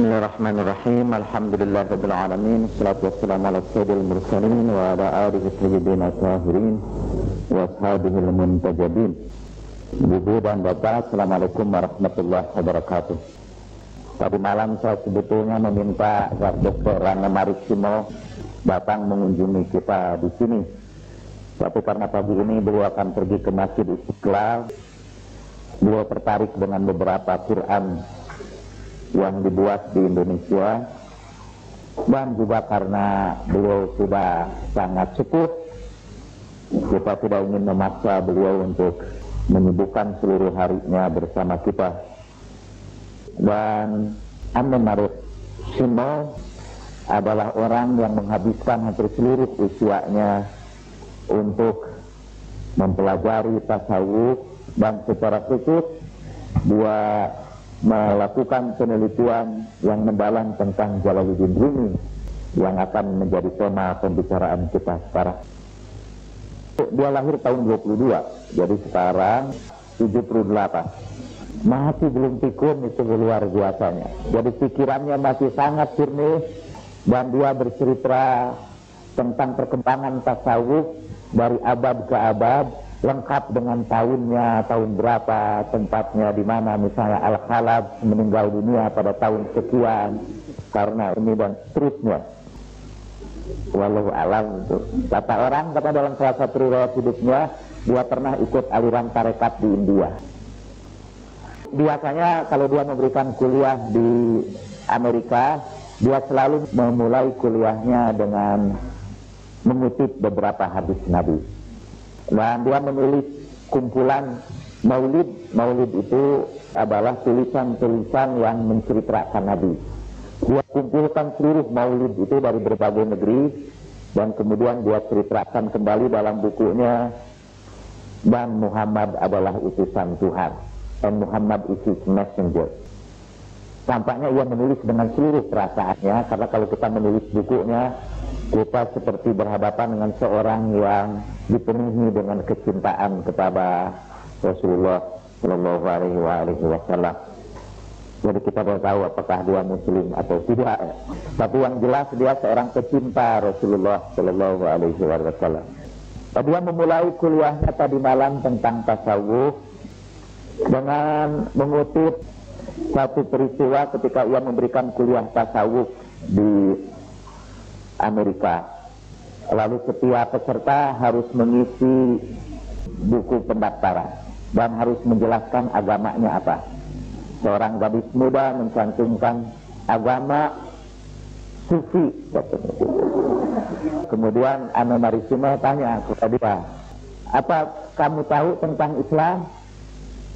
Bismillahirrahmanirrahim. Alhamdulillahirabbil alamin. Wassalatu wassalamu ala sayyidil mursalin wa ala alihi thayyibin tahirin wa ashabihil muntajabin. Ibu dan Bapak, Assalamualaikum warahmatullahi wabarakatuh. Tadi malam saya sebetulnya meminta Dr. Rana Marisimo datang mengunjungi kita di sini. Tapi karena pagi ini beliau akan pergi ke Masjid Istiqlal, beliau tertarik dengan beberapa Quran yang dibuat di Indonesia, dan juga karena beliau sudah sangat sepuh, kita tidak ingin memaksa beliau untuk menyibukkan seluruh harinya bersama kita. Dan Ame Marisimo adalah orang yang menghabiskan hampir seluruh usianya untuk mempelajari tasawuf, dan secara khusus dia melakukan penelitian yang mendalam tentang Jalaluddin Rumi yang akan menjadi tema pembicaraan kita sekarang. Dia lahir tahun 22, jadi sekarang 78. Masih belum pikun, itu luar biasanya. Jadi pikirannya masih sangat jernih, dan dia bercerita tentang perkembangan tasawuf dari abad ke abad, lengkap dengan tahunnya, tahun berapa, tempatnya di mana, misalnya Al-Khalab meninggal dunia pada tahun sekian, karena ini dan seterusnya. Wallahu alam itu. Kata orang, kata dalam salah satu riwayat hidupnya, dia pernah ikut aliran tarekat di India. Biasanya kalau dia memberikan kuliah di Amerika, dia selalu memulai kuliahnya dengan mengutip beberapa hadis Nabi. Dan dia menulis kumpulan maulid. Maulid itu adalah tulisan-tulisan yang menceritakan Nabi. Dia kumpulkan seluruh maulid itu dari berbagai negeri, dan kemudian dia ceritakan kembali dalam bukunya, dan Muhammad adalah utusan Tuhan, and Muhammad is his messenger. Tampaknya ia menulis dengan seluruh perasaannya, karena kalau kita menulis bukunya, kita seperti berhadapan dengan seorang yang dipenuhi dengan kecintaan kepada Rasulullah Shallallahu Alaihi Wasallam. Jadi kita tidak tahu apakah dia Muslim atau tidak. Tapi yang jelas dia seorang pecinta Rasulullah Shallallahu Alaihi Wasallam. Dia memulai kuliahnya tadi malam tentang tasawuf dengan mengutip satu peristiwa ketika ia memberikan kuliah tasawuf di Amerika. Lalu setiap peserta harus mengisi buku pendaftaran dan harus menjelaskan agamanya apa. Seorang gadis muda mencantumkan agama Sufi. Kemudian Ame Marisimo tanya kepada dia, apa kamu tahu tentang Islam?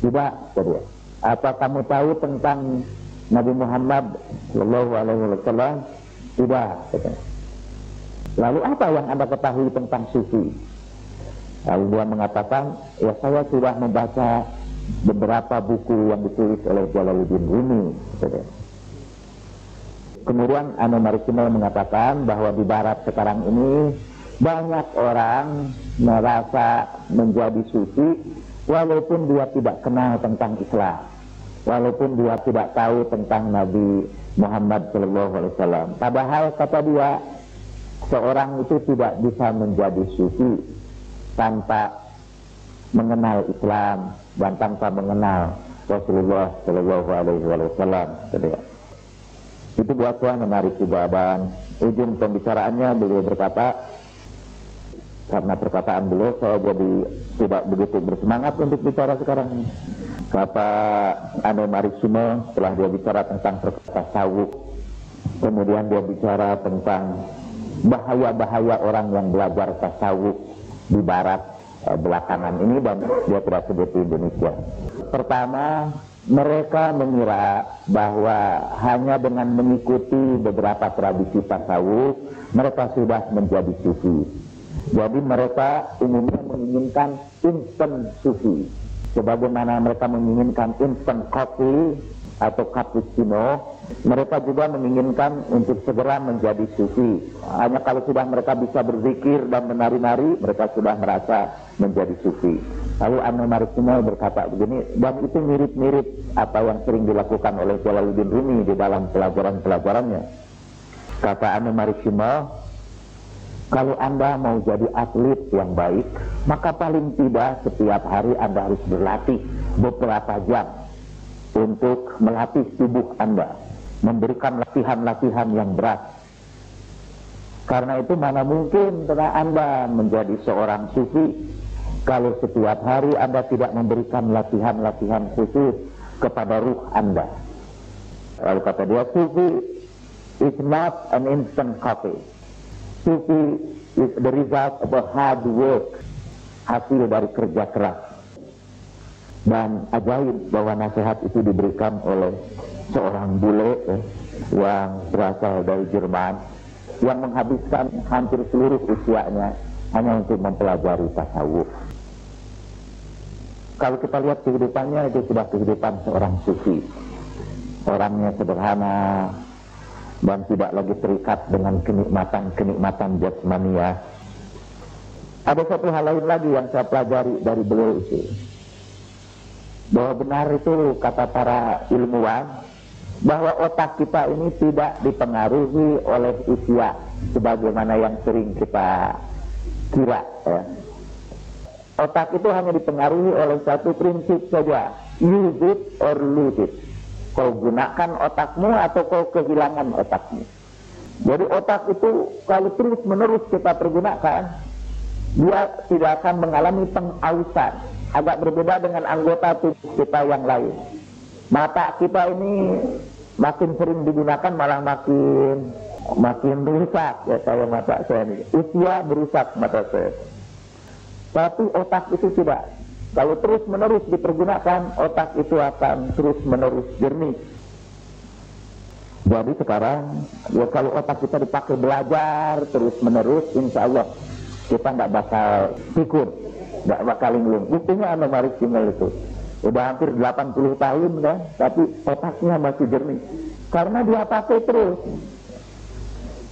Tidak, dia. Apa kamu tahu tentang Nabi Muhammad Sallallahu Alaihi Wasallam? Tidak. Lalu apa yang Anda ketahui tentang Sufi? Lalu dia mengatakan, ya saya sudah membaca beberapa buku yang ditulis oleh Jalaluddin Rumi. Kemudian Ame Marisimo mengatakan bahwa di Barat sekarang ini banyak orang merasa menjadi Sufi walaupun dia tidak kenal tentang Islam, walaupun dia tidak tahu tentang Nabi Muhammad SAW. Padahal kata dia, seorang itu tidak bisa menjadi sufi tanpa mengenal Islam dan tanpa mengenal Rasulullah SAW. Itu buat saya menarik juga, dan ujung pembicaraannya beliau berkata, karena perkataan beliau saya jadi tidak begitu bersemangat untuk bicara sekarang. Kata Ame Marisimo, setelah dia bicara tentang tasawuf, kemudian dia bicara tentang bahaya-bahaya orang yang belajar tasawuf di Barat belakangan ini, dan dia tidak sebut di Indonesia. Pertama, mereka mengira bahwa hanya dengan mengikuti beberapa tradisi tasawuf mereka sudah menjadi sufi. Jadi mereka umumnya menginginkan instant sufi, sebagaimana mereka menginginkan instant coffee atau cappuccino, Mereka juga menginginkan untuk segera menjadi sufi. Hanya kalau sudah mereka bisa berzikir dan menari-nari, mereka sudah merasa menjadi sufi. Lalu An-Nu'man Ar-Shimali berkata begini, dan itu mirip-mirip apa yang sering dilakukan oleh Jalaluddin Rumi di dalam pelajaran-pelajarannya. Kata An-Nu'man Ar-Shimali, kalau Anda mau jadi atlet yang baik, maka paling tidak setiap hari Anda harus berlatih beberapa jam untuk melatih tubuh Anda, memberikan latihan-latihan yang berat. Karena itu mana mungkin Anda menjadi seorang sufi kalau setiap hari Anda tidak memberikan latihan-latihan khusus kepada ruh Anda. Lalu kata dia, sufi is not an instant coffee. Sufi is the result of a hard work, hasil dari kerja keras. Dan ajaib bahwa nasihat itu diberikan oleh seorang bule yang berasal dari Jerman, yang menghabiskan hampir seluruh usianya hanya untuk mempelajari tasawuf. Kalau kita lihat kehidupannya, itu sudah kehidupan seorang sufi. Orangnya sederhana dan tidak lagi terikat dengan kenikmatan jasmania. Ada satu hal lain lagi yang saya pelajari dari beliau itu, bahwa benar itu kata para ilmuwan, bahwa otak kita ini tidak dipengaruhi oleh usia sebagaimana yang sering kita kira ya. Otak itu hanya dipengaruhi oleh satu prinsip saja, use it or lose it. Kau gunakan otakmu atau kau kehilangan otakmu. Jadi otak itu kalau terus menerus kita pergunakan, dia tidak akan mengalami pengausan. Agak berbeda dengan anggota tubuh kita yang lain. Mata kita ini makin sering digunakan malah makin merusak ya, saya mata saya ini. Usia merusak mata saya. Tapi otak itu tidak. Kalau terus menerus dipergunakan, otak itu akan terus menerus jernih. Jadi sekarang ya, kalau otak kita dipakai belajar terus menerus, insya Allah kita nggak bakal pikun, nggak bakal linglung. Buktinya An-Nu'man Ar-Shimali itu udah hampir 80 tahun kan, tapi otaknya masih jernih karena dia pakai terus.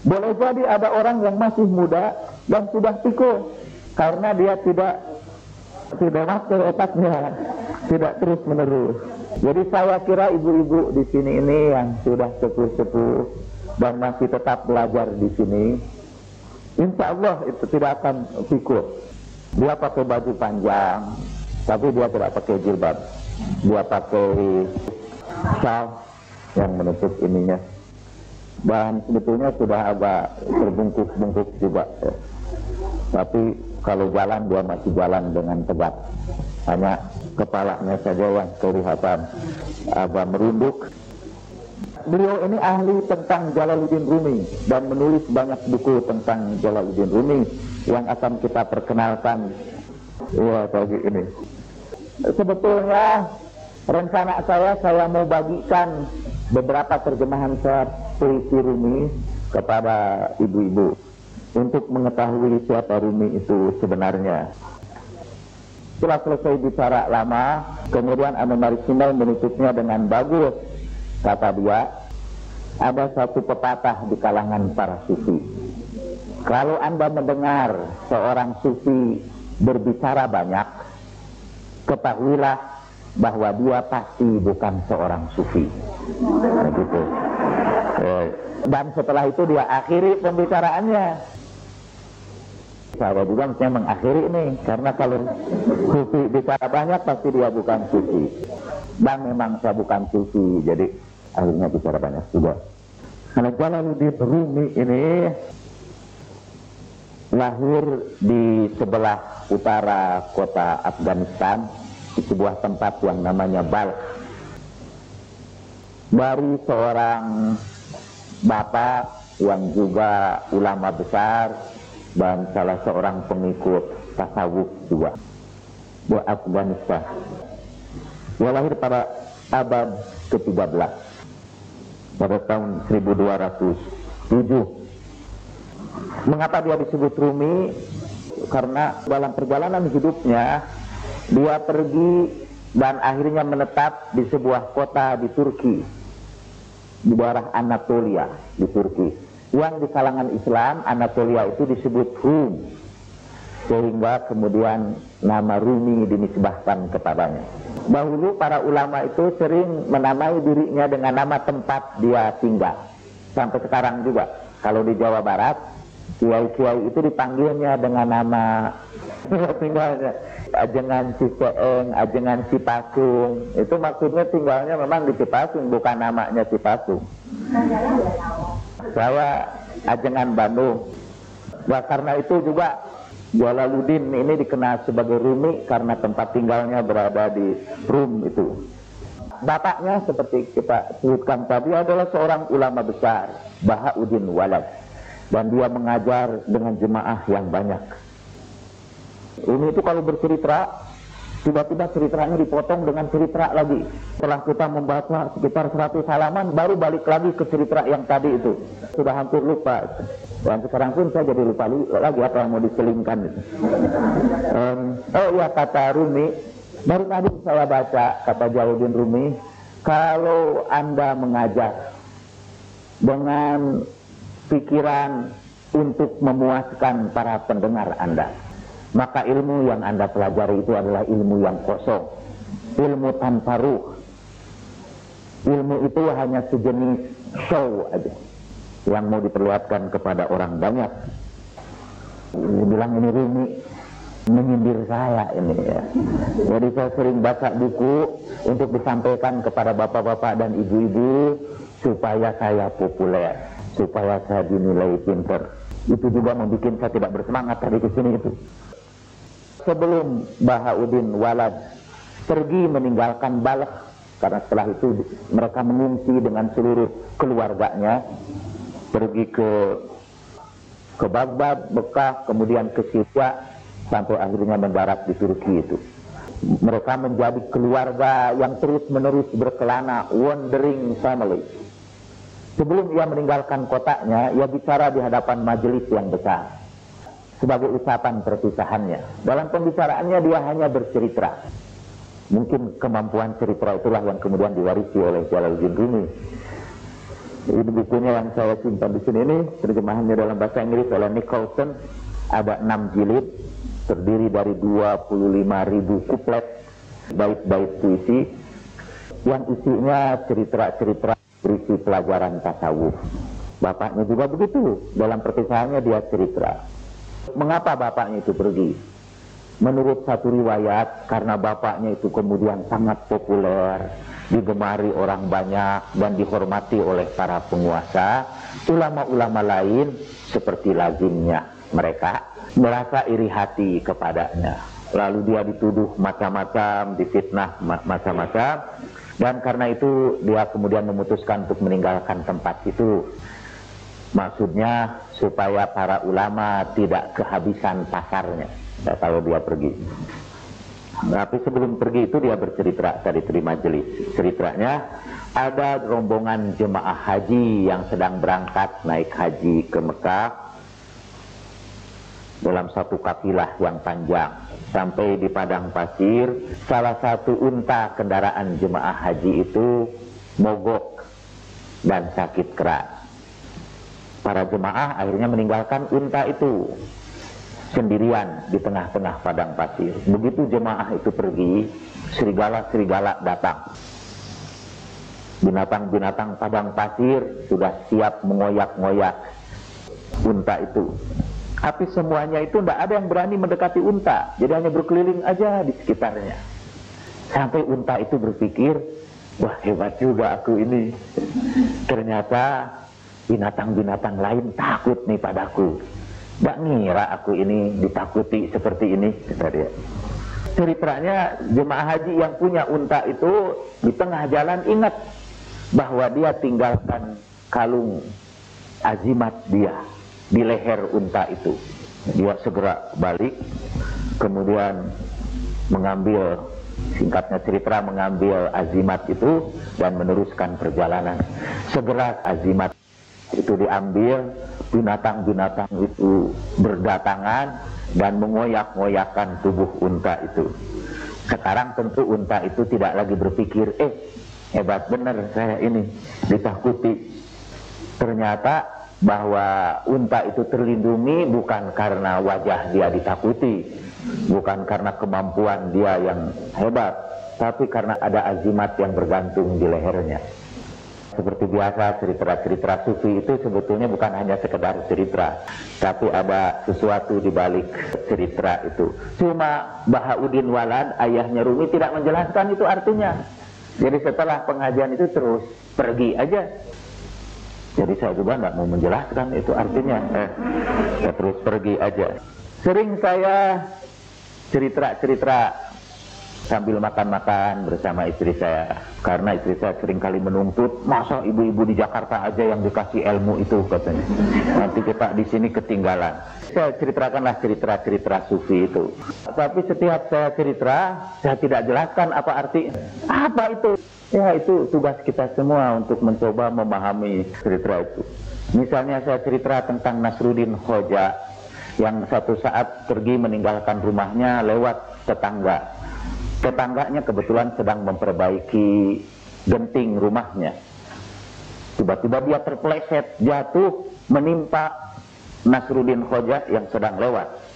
Boleh jadi ada orang yang masih muda dan sudah pikun karena dia tidak pakai otaknya, tidak terus menerus. Jadi saya kira ibu-ibu di sini ini yang sudah sepuh-sepuh dan masih tetap belajar di sini, insya Allah itu tidak akan pikun. Dia pakai baju panjang, tapi dia tidak pakai jilbab. Dia pakai shawl yang menutup ininya. Dan sebetulnya sudah agak terbungkus-bungkus juga. Tapi kalau jalan dia masih jalan dengan tegak. Hanya kepalanya saja yang kelihatan agak merunduk. Beliau ini ahli tentang Jalaluddin Rumi dan menulis banyak buku tentang Jalaluddin Rumi yang akan kita perkenalkan pagi ini. Sebetulnya rencana saya mau bagikan beberapa terjemahan puisi Rumi kepada ibu-ibu untuk mengetahui siapa Rumi itu sebenarnya. Setelah selesai bicara lama, kemudian An-Nu'man Ar-Shimali menutupnya dengan bagus. Kata dia, ada satu pepatah di kalangan para sufi. Kalau Anda mendengar seorang sufi berbicara banyak, ketahuilah bahwa dia pasti bukan seorang sufi. Begitu. Dan setelah itu dia akhiri pembicaraannya. Saya juga mestinya mengakhiri ini, karena kalau sufi bicara banyak pasti dia bukan sufi. Dan memang saya bukan sufi, jadi akhirnya bicara banyak juga. Karena Jalaluddin Rumi ini lahir di sebelah utara kota Afghanistan, di sebuah tempat yang namanya Balkh. Dari seorang bapak yang juga ulama besar dan salah seorang pengikut tasawuf juga di Afghanistan. Dia lahir pada abad ke-13 pada tahun 1207. Mengapa dia disebut Rumi? Karena dalam perjalanan hidupnya dia pergi dan akhirnya menetap di sebuah kota di Turki. di daerah Anatolia di Turki. Yang di kalangan Islam Anatolia itu disebut Rum, sehingga kemudian nama Rumi dinisbahkan kepadanya. Dahulu para ulama itu sering menamai dirinya dengan nama tempat dia tinggal. Sampai sekarang juga kalau di Jawa Barat kiai-kiai itu dipanggilnya dengan nama tinggalnya. Ajengan Ciseeng, Ajengan Cipasung. Itu maksudnya tinggalnya memang di Cipasung, bukan namanya Cipasung. Saya Ajengan Bandung. Nah, karena itu juga Jalaluddin ini dikenal sebagai Rumi karena tempat tinggalnya berada di Rum itu. Bapaknya seperti kita sebutkan tadi adalah seorang ulama besar, Bahauddin Walad, dan dia mengajar dengan jemaah yang banyak. Ini itu kalau bercerita, tiba-tiba ceritanya dipotong dengan cerita lagi. Setelah kita membaca sekitar 100 halaman, baru balik lagi ke cerita yang tadi itu. Sudah hampir lupa. Dan sekarang pun saya jadi lupa lagi apa yang mau diselingkan itu. Oh ya, kata Rumi, baru tadi saya baca, kata Jalaluddin Rumi, kalau Anda mengajar dengan pikiran untuk memuaskan para pendengar Anda, maka ilmu yang Anda pelajari itu adalah ilmu yang kosong, ilmu tanpa ruh. Ilmu itu hanya sejenis show aja yang mau diperlihatkan kepada orang banyak. Dia bilang ini Rumi menyindir saya ini ya. Jadi saya sering baca buku untuk disampaikan kepada bapak-bapak dan ibu-ibu supaya saya populer, supaya saya dinilai pinter. Itu juga membuat saya tidak bersemangat tadi ke sini itu. Sebelum Bahauddin Walad pergi meninggalkan Balkh, karena setelah itu mereka mengungsi dengan seluruh keluarganya, pergi ke Baghdad, Mekah, kemudian ke Syria, sampai akhirnya mendarat di Turki itu. Mereka menjadi keluarga yang terus-menerus berkelana, wandering family. Sebelum ia meninggalkan kotanya, ia bicara di hadapan majelis yang besar sebagai ucapan perpisahannya. Dalam pembicaraannya dia hanya bercerita. Mungkin kemampuan cerita itulah yang kemudian diwarisi oleh Jalaluddin Rumi. Ini bukunya yang saya simpan di sini, ini terjemahannya dalam bahasa Inggris oleh Nicholson. Ada 6 jilid, terdiri dari 25.000 kuplet bait-bait puisi yang isinya cerita-cerita berisi pelajaran tasawuf. Bapaknya juga begitu, dalam perpisahannya dia cerita. Mengapa bapaknya itu pergi? Menurut satu riwayat, karena bapaknya itu kemudian sangat populer, digemari orang banyak dan dihormati oleh para penguasa, ulama-ulama lain seperti lazimnya mereka merasa iri hati kepadanya. Lalu dia dituduh macam-macam, difitnah macam-macam, dan karena itu dia kemudian memutuskan untuk meninggalkan tempat itu. Maksudnya supaya para ulama tidak kehabisan pasarnya kalau dia pergi. Tapi sebelum pergi itu dia bercerita tadi di majelis. Ceritanya ada rombongan jemaah haji yang sedang berangkat naik haji ke Mekah dalam satu kafilah yang panjang. Sampai di padang pasir, salah satu unta kendaraan jemaah haji itu mogok dan sakit keras. Para jemaah akhirnya meninggalkan unta itu sendirian di tengah-tengah padang pasir. Begitu jemaah itu pergi, serigala-serigala datang. Binatang-binatang padang pasir sudah siap mengoyak-ngoyak unta itu. Tapi semuanya itu tidak ada yang berani mendekati unta, jadi hanya berkeliling aja di sekitarnya. Sampai unta itu berpikir, wah hebat juga aku ini. Ternyata binatang-binatang lain takut nih padaku. Gak ngira aku ini ditakuti seperti ini, kata dia. Ceritanya jemaah haji yang punya unta itu di tengah jalan ingat bahwa dia tinggalkan kalung azimat dia di leher unta itu. Dia segera balik, kemudian mengambil, singkatnya cerita, mengambil azimat itu dan meneruskan perjalanan. Segera azimat itu diambil, binatang-binatang itu berdatangan dan mengoyak-ngoyakkan tubuh unta itu. Sekarang tentu unta itu tidak lagi berpikir, hebat bener saya ini ditakuti. Ternyata bahwa unta itu terlindungi bukan karena wajah dia ditakuti, bukan karena kemampuan dia yang hebat, tapi karena ada azimat yang bergantung di lehernya. Seperti biasa cerita-cerita sufi itu sebetulnya bukan hanya sekedar cerita, tapi ada sesuatu di balik cerita itu. Cuma Bahauddin Walad, ayahnya Rumi, tidak menjelaskan itu artinya. Jadi setelah pengajian itu terus pergi aja. Jadi saya juga tidak mau menjelaskan itu artinya. Ya terus pergi aja. Sering saya cerita sambil makan-makan bersama istri saya, karena istri saya sering kali menuntut, masa ibu-ibu di Jakarta aja yang dikasih ilmu itu, katanya. Nanti kita di sini ketinggalan. Saya ceritakanlah cerita sufi itu. Tapi setiap saya cerita, saya tidak jelaskan apa arti. Apa itu? Ya itu tugas kita semua untuk mencoba memahami cerita itu. Misalnya saya cerita tentang Nasruddin Hoja yang satu saat pergi meninggalkan rumahnya lewat tetangga. Tetangganya kebetulan sedang memperbaiki genting rumahnya. Tiba-tiba dia terpeleset, jatuh, menimpa Nasruddin Hoja yang sedang lewat.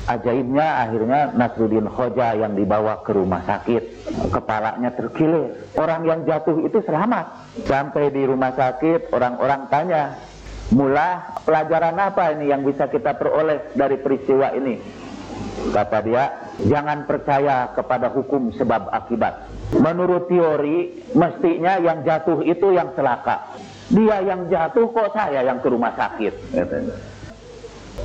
Ajaibnya akhirnya Nasruddin Hoja yang dibawa ke rumah sakit, kepalanya terkilir. Orang yang jatuh itu selamat. Sampai di rumah sakit, orang-orang tanya, "Mula, pelajaran apa ini yang bisa kita peroleh dari peristiwa ini?" Kata dia, jangan percaya kepada hukum sebab akibat. Menurut teori, mestinya yang jatuh itu yang celaka. Dia yang jatuh, kok saya yang ke rumah sakit?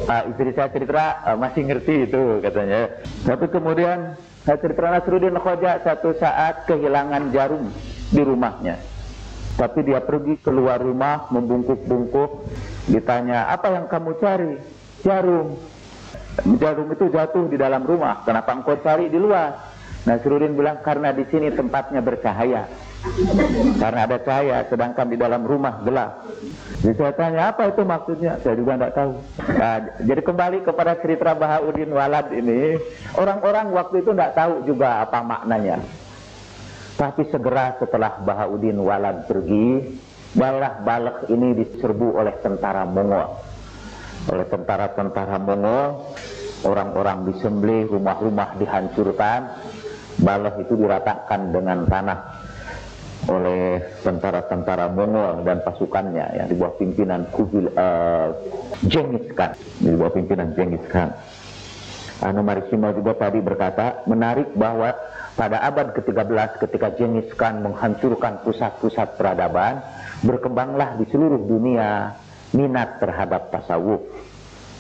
Istri saya cerita masih ngerti itu, katanya. Tapi kemudian saya cerita Nasruddin Hoja satu saat kehilangan jarum di rumahnya. Tapi dia pergi keluar rumah membungkuk-bungkuk. Ditanya, apa yang kamu cari? Jarum. Jarum itu jatuh di dalam rumah. Kenapa engkau cari di luar? Nasruddin bilang, karena di sini tempatnya bercahaya. Karena ada cahaya, sedangkan di dalam rumah gelap. Jadi saya tanya, apa itu maksudnya? Saya juga tidak tahu. Nah, jadi kembali kepada cerita Bahauddin Walad ini, orang-orang waktu itu tidak tahu juga apa maknanya. Tapi segera setelah Bahauddin Walad pergi, Balakh ini diserbu oleh tentara Mongol. Oleh tentara-tentara Mongol, orang-orang disembelih, rumah-rumah dihancurkan, Balakh itu diratakan dengan tanah oleh tentara-tentara Mongol dan pasukannya yang di bawah pimpinan Genghis Khan, di bawah pimpinan Genghis Khan. Marisimo juga tadi berkata, menarik bahwa pada abad ke-13 ketika Genghis Khan menghancurkan pusat-pusat peradaban, berkembanglah di seluruh dunia minat terhadap tasawuf.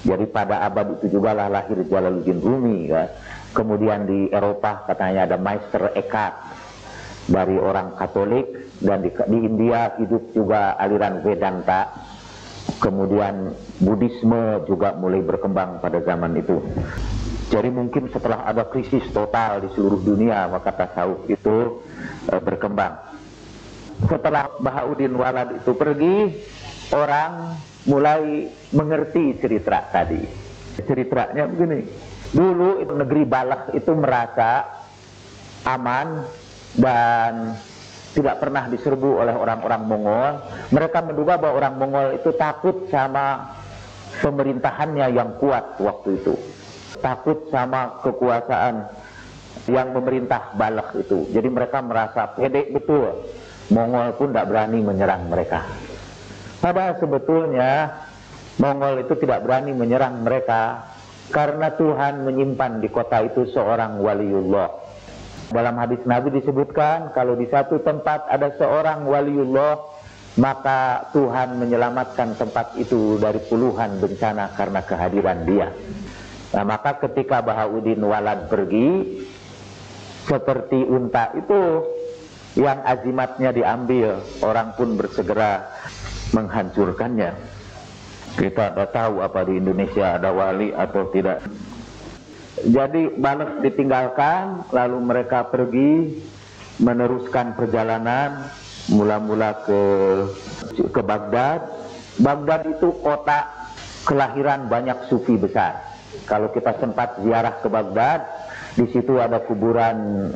Jadi pada abad itu juga lah lahir Jalaluddin Rumi, ya. Kemudian di Eropa katanya ada Meister Eckhart dari orang Katolik, dan di India hidup juga aliran Vedanta. Kemudian Buddhisme juga mulai berkembang pada zaman itu. Jadi mungkin setelah ada krisis total di seluruh dunia, maka tasawuf itu berkembang. Setelah Bahauddin Walad itu pergi, orang mulai mengerti cerita tadi. Ceritanya begini, dulu itu negeri Balakh itu merasa aman dan tidak pernah diserbu oleh orang-orang Mongol. Mereka menduga bahwa orang Mongol itu takut sama pemerintahannya yang kuat waktu itu, takut sama kekuasaan yang memerintah Balakh itu. Jadi mereka merasa pede betul, Mongol pun tidak berani menyerang mereka. Padahal sebetulnya Mongol itu tidak berani menyerang mereka karena Tuhan menyimpan di kota itu seorang waliullah. Dalam hadis Nabi disebutkan, kalau di satu tempat ada seorang waliullah, maka Tuhan menyelamatkan tempat itu dari puluhan bencana karena kehadiran dia. Nah, maka ketika Bahauddin Walad pergi, seperti unta itu yang azimatnya diambil, orang pun bersegera menghancurkannya. Kita tidak tahu apa di Indonesia ada wali atau tidak. Jadi Balakh ditinggalkan, lalu mereka pergi meneruskan perjalanan, mula-mula ke Baghdad. Baghdad itu kota kelahiran banyak sufi besar. Kalau kita sempat ziarah ke Baghdad, di situ ada kuburan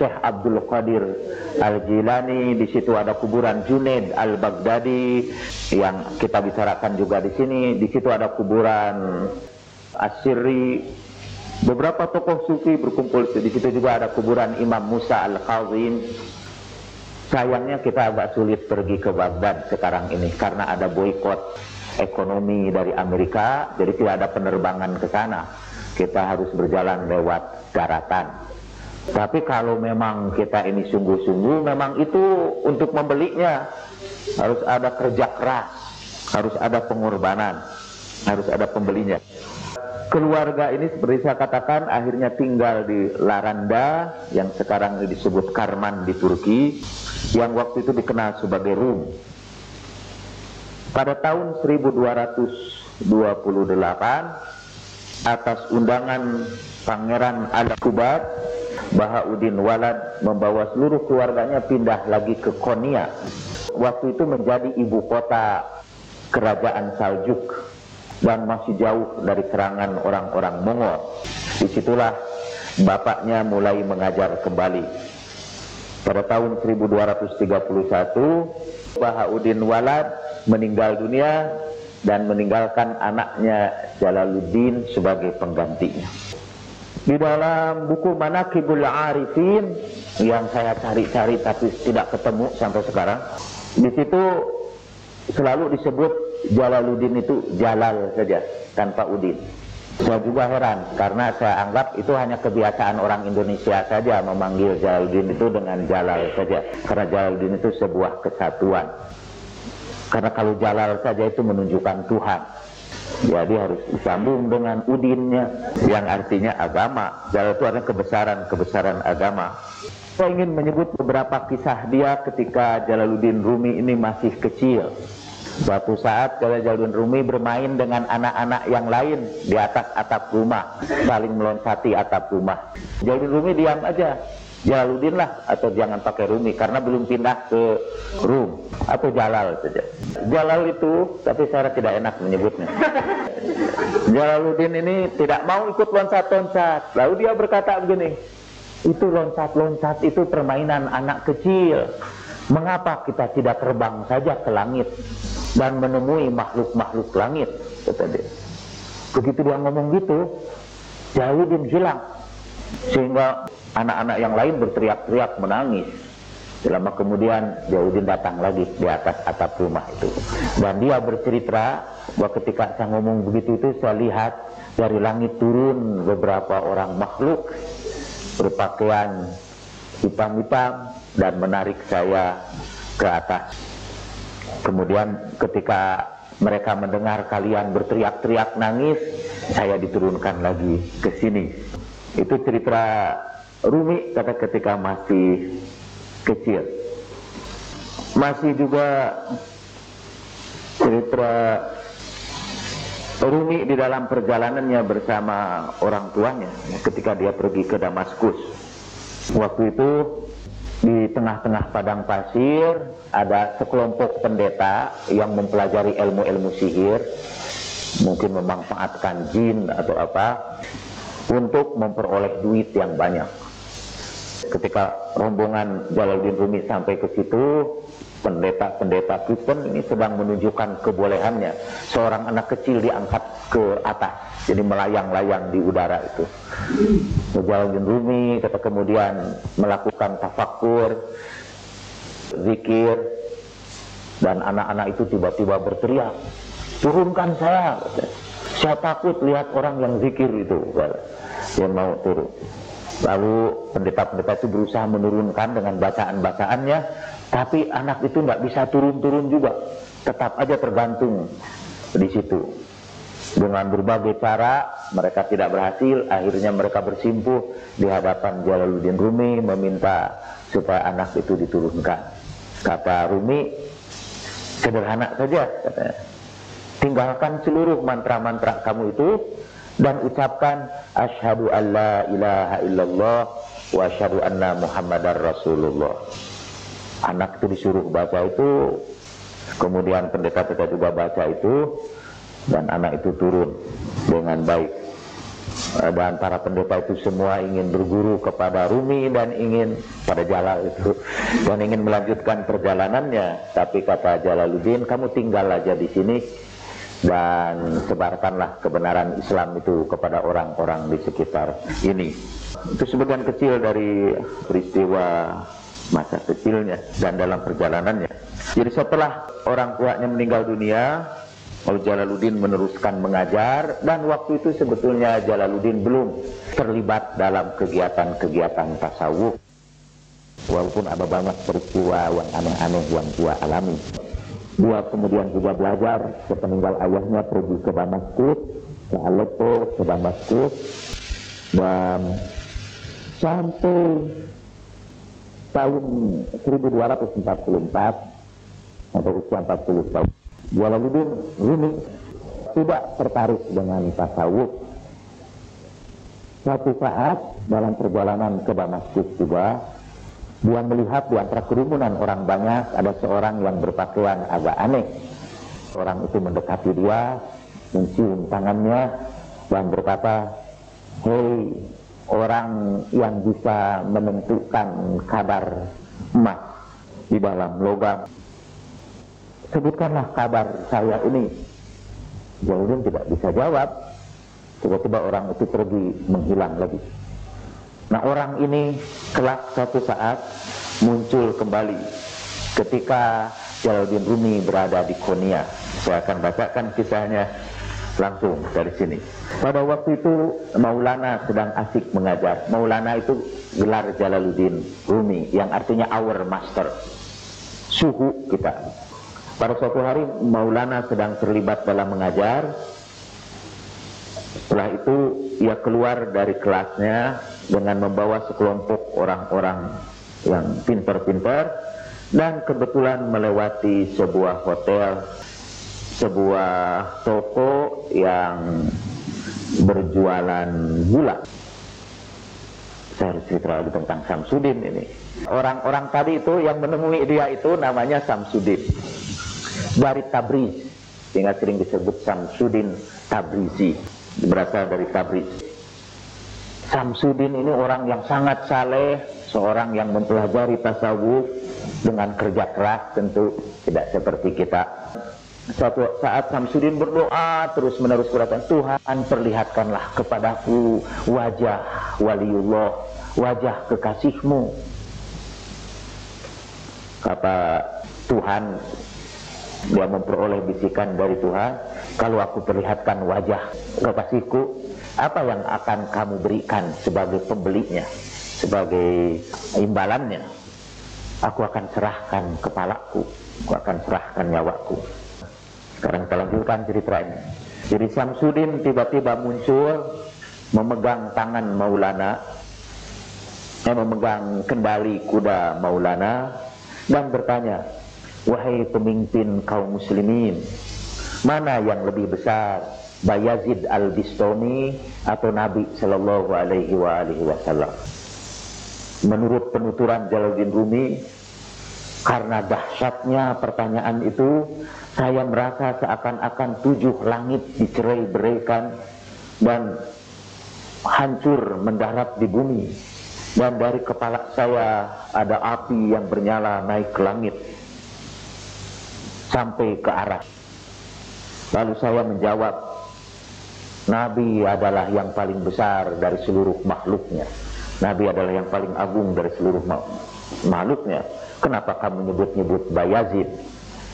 Syekh Abdul Qadir Al-Jilani, di situ ada kuburan Junaid Al-Baghdadi yang kita bicarakan juga di sini. Di situ ada kuburan Asy-Syirri. Beberapa tokoh sufi berkumpul di situ, juga ada kuburan Imam Musa Al-Kazim. Sayangnya kita agak sulit pergi ke Baghdad sekarang ini karena ada boikot ekonomi dari Amerika, jadi tidak ada penerbangan ke sana. Kita harus berjalan lewat daratan. Tapi kalau memang kita ini sungguh-sungguh, memang itu untuk membelinya harus ada kerja keras, harus ada pengorbanan, harus ada pembelinya. Keluarga ini seperti saya katakan akhirnya tinggal di Laranda yang sekarang disebut Karman di Turki, yang waktu itu dikenal sebagai Rum. Pada tahun 1228 atas undangan Pangeran Al-Kubat, Bahauddin Walad membawa seluruh keluarganya pindah lagi ke Konya. Waktu itu menjadi ibu kota kerajaan Saljuk dan masih jauh dari serangan orang-orang Mongol. Disitulah bapaknya mulai mengajar kembali. Pada tahun 1231 Bahauddin Walad meninggal dunia dan meninggalkan anaknya Jalaluddin sebagai penggantinya. Di dalam buku Manaqibul Arifin yang saya cari-cari tapi tidak ketemu sampai sekarang, di situ selalu disebut Jalaluddin itu Jalal saja tanpa Udin. Saya juga heran karena saya anggap itu hanya kebiasaan orang Indonesia saja memanggil Jalaluddin itu dengan Jalal saja, karena Jalaluddin itu sebuah kesatuan. Karena kalau Jalal saja itu menunjukkan Tuhan, jadi harus disambung dengan Udinnya yang artinya agama. Jalal itu artinya kebesaran agama. Saya ingin menyebut beberapa kisah dia ketika Jalaluddin Rumi ini masih kecil. Suatu saat Jalaluddin Rumi bermain dengan anak-anak yang lain di atas atap rumah, saling meloncati atap rumah. Jalaluddin Rumi diam aja. Jalaluddin lah, atau jangan pakai Rumi karena belum pindah ke Rum, atau Jalal saja. Jalal itu, tapi saya tidak enak menyebutnya. Jalaluddin ini tidak mau ikut loncat-loncat. Lalu dia berkata begini, itu loncat-loncat itu permainan anak kecil. Mengapa kita tidak terbang saja ke langit dan menemui makhluk-makhluk langit, kata dia. Begitu dia ngomong gitu, Jalaluddin hilang, sehingga anak-anak yang lain berteriak-teriak menangis. Lama kemudian Jalaluddin datang lagi di atas atap rumah itu, dan dia bercerita bahwa ketika saya ngomong begitu itu, saya lihat dari langit turun beberapa orang makhluk berpakaian hitam-hitam dan menarik saya ke atas. Kemudian ketika mereka mendengar kalian berteriak-teriak nangis, saya diturunkan lagi ke sini. Itu cerita Rumi kata ketika masih kecil. Masih juga cerita Rumi di dalam perjalanannya bersama orang tuanya ketika dia pergi ke Damaskus. Waktu itu di tengah-tengah padang pasir ada sekelompok pendeta yang mempelajari ilmu-ilmu sihir, mungkin memanfaatkan jin atau apa, untuk memperoleh duit yang banyak. Ketika rombongan Jalaluddin Rumi sampai ke situ, pendeta-pendeta Kristen ini sedang menunjukkan kebolehannya. Seorang anak kecil diangkat ke atas, jadi melayang-layang di udara itu. Jalaluddin Rumi kata kemudian melakukan tafakur, zikir, dan anak-anak itu tiba-tiba berteriak, turunkan saya. Saya takut lihat orang yang zikir itu, yang mau turun. Lalu pendeta-pendeta itu berusaha menurunkan dengan bacaan-bacaannya, tapi anak itu nggak bisa turun-turun juga, tetap aja tergantung di situ. Dengan berbagai cara mereka tidak berhasil, akhirnya mereka bersimpuh di hadapan Jalaluddin Rumi meminta supaya anak itu diturunkan. Kata Rumi, sederhana saja katanya, tinggalkan seluruh mantra-mantra kamu itu dan ucapkan asyhadu alla ilaha illallah wa asyhadu anna muhammadar rasulullah. Anak itu disuruh baca itu, kemudian pendeta-pendeta juga baca itu, dan anak itu turun dengan baik. dan para pendeta itu semua ingin berguru kepada Rumi dan ingin pada Jalal itu dan ingin melanjutkan perjalanannya. Tapi kata Jalaluddin, kamu tinggal aja di sini dan sebarkanlah kebenaran Islam itu kepada orang-orang di sekitar ini. Itu sebagian kecil dari peristiwa masa kecilnya dan dalam perjalanannya. Jadi setelah orang tuanya meninggal dunia, Jalaluddin meneruskan mengajar, dan waktu itu sebetulnya Jalaluddin belum terlibat dalam kegiatan-kegiatan tasawuf, walaupun ada banyak peristiwa yang aneh-aneh yang dia alami. Dia kemudian juga belajar sepeninggal ayahnya pergi ke Damaskus, ke Aleppo, ke Damaskus, dan sampai tahun 1244 atau usia 40 tahun, Jalaluddin Rumi tidak tertarik dengan tasawuf. Suatu saat dalam perjalanan ke Damaskus juga, dia melihat di antara kerumunan orang banyak ada seorang yang berpakaian agak aneh. Orang itu mendekati dia, mencium tangannya dan berkata, "Hei, orang yang bisa menentukan kabar emas di dalam logam, sebutkanlah kabar saya ini." Jalaluddin tidak bisa jawab. Tiba-tiba orang itu pergi, menghilang lagi. Nah, orang ini kelak suatu saat muncul kembali ketika Jalaluddin Rumi berada di Konya. Saya akan bacakan kisahnya langsung dari sini. Pada waktu itu Maulana sedang asik mengajar. Maulana itu gelar Jalaluddin Rumi yang artinya our master, suhu kita. Pada suatu hari Maulana sedang terlibat dalam mengajar. Setelah itu ia keluar dari kelasnya dengan membawa sekelompok orang-orang yang pintar-pintar, dan kebetulan melewati sebuah hotel, sebuah toko yang berjualan gula. Saya harus cerita lagi tentang Samsudin ini. Orang-orang tadi itu yang menemui dia itu namanya Samsudin dari Tabriz, sehingga sering disebut Samsudin Tabrizi, berasal dari Tabriz. Samsudin ini orang yang sangat saleh, seorang yang mempelajari tasawuf dengan kerja keras, tentu tidak seperti kita. Suatu saat Samsudin berdoa terus menerus berkata, "Tuhan, perlihatkanlah kepadaku wajah waliullah, wajah kekasihmu." Kata Tuhan, dia memperoleh bisikan dari Tuhan, "Kalau aku perlihatkan wajah kekasihku, apa yang akan kamu berikan sebagai pembelinya, sebagai imbalannya? Aku akan serahkan kepalaku, aku akan serahkan nyawaku." Sekarang kita lanjutkan cerita ini. Jadi Samsudin tiba-tiba muncul memegang tangan Maulana, memegang kendali kuda Maulana, dan bertanya, "Wahai pemimpin kaum muslimin, mana yang lebih besar, Bayazid al-Bistami atau Nabi Sallallahu Alaihi Wasallam?" Menurut penuturan Jalaluddin Rumi, karena dahsyatnya pertanyaan itu, saya merasa seakan-akan 7 langit dicerai-beraikan dan hancur mendarat di bumi, dan dari kepala saya ada api yang bernyala naik ke langit sampai ke aras. Lalu saya menjawab, Nabi adalah yang paling besar dari seluruh makhluknya. Nabi adalah yang paling agung dari seluruh makhluknya. Kenapa kamu nyebut-nyebut Bayazid?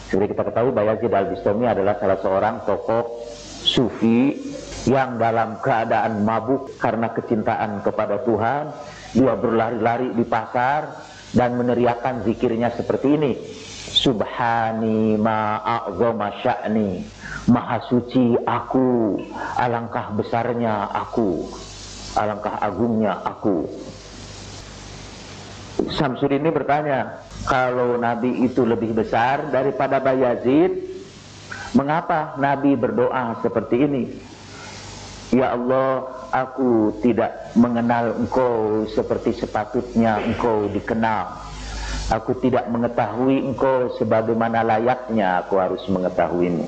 Seperti kita ketahui, Bayazid al-Bistami adalah salah seorang tokoh sufi yang dalam keadaan mabuk karena kecintaan kepada Tuhan, dia berlari-lari di pasar dan meneriakkan zikirnya seperti ini, "Subhani ma'a'zama sya'ni," maha suci aku, alangkah besarnya aku, alangkah agungnya aku. Samsudin ini bertanya, kalau Nabi itu lebih besar daripada Bayazid, mengapa Nabi berdoa seperti ini? "Ya Allah, aku tidak mengenal engkau seperti sepatutnya engkau dikenal. Aku tidak mengetahui engkau sebagaimana layaknya aku harus mengetahuimu."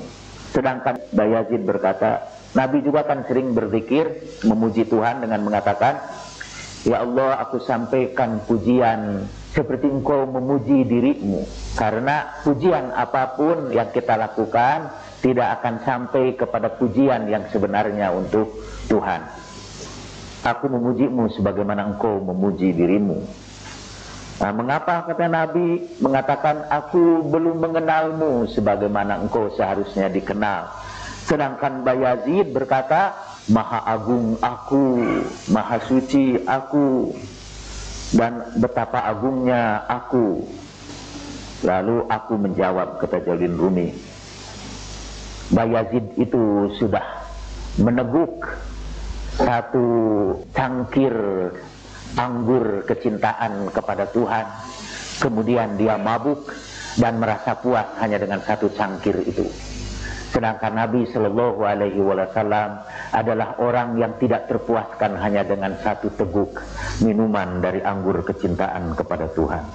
Sedangkan Bayazid berkata, Nabi juga kan sering berzikir, memuji Tuhan dengan mengatakan, "Ya Allah, aku sampaikan pujian seperti engkau memuji dirimu." Karena pujian apapun yang kita lakukan tidak akan sampai kepada pujian yang sebenarnya untuk Tuhan. Aku memujimu sebagaimana engkau memuji dirimu. Nah, mengapa kata Nabi mengatakan aku belum mengenalmu sebagaimana engkau seharusnya dikenal? Sedangkan Bayazid berkata, Maha Agung aku, Maha Suci aku, dan betapa agungnya aku. Lalu aku menjawab, kata Jalaluddin Rumi, Bayazid itu sudah meneguk satu cangkir anggur kecintaan kepada Tuhan, kemudian dia mabuk dan merasa puas hanya dengan satu cangkir itu. Sedangkan Nabi Shallallahu Alaihi Wasallam adalah orang yang tidak terpuaskan hanya dengan satu teguk minuman dari anggur kecintaan kepada Tuhan.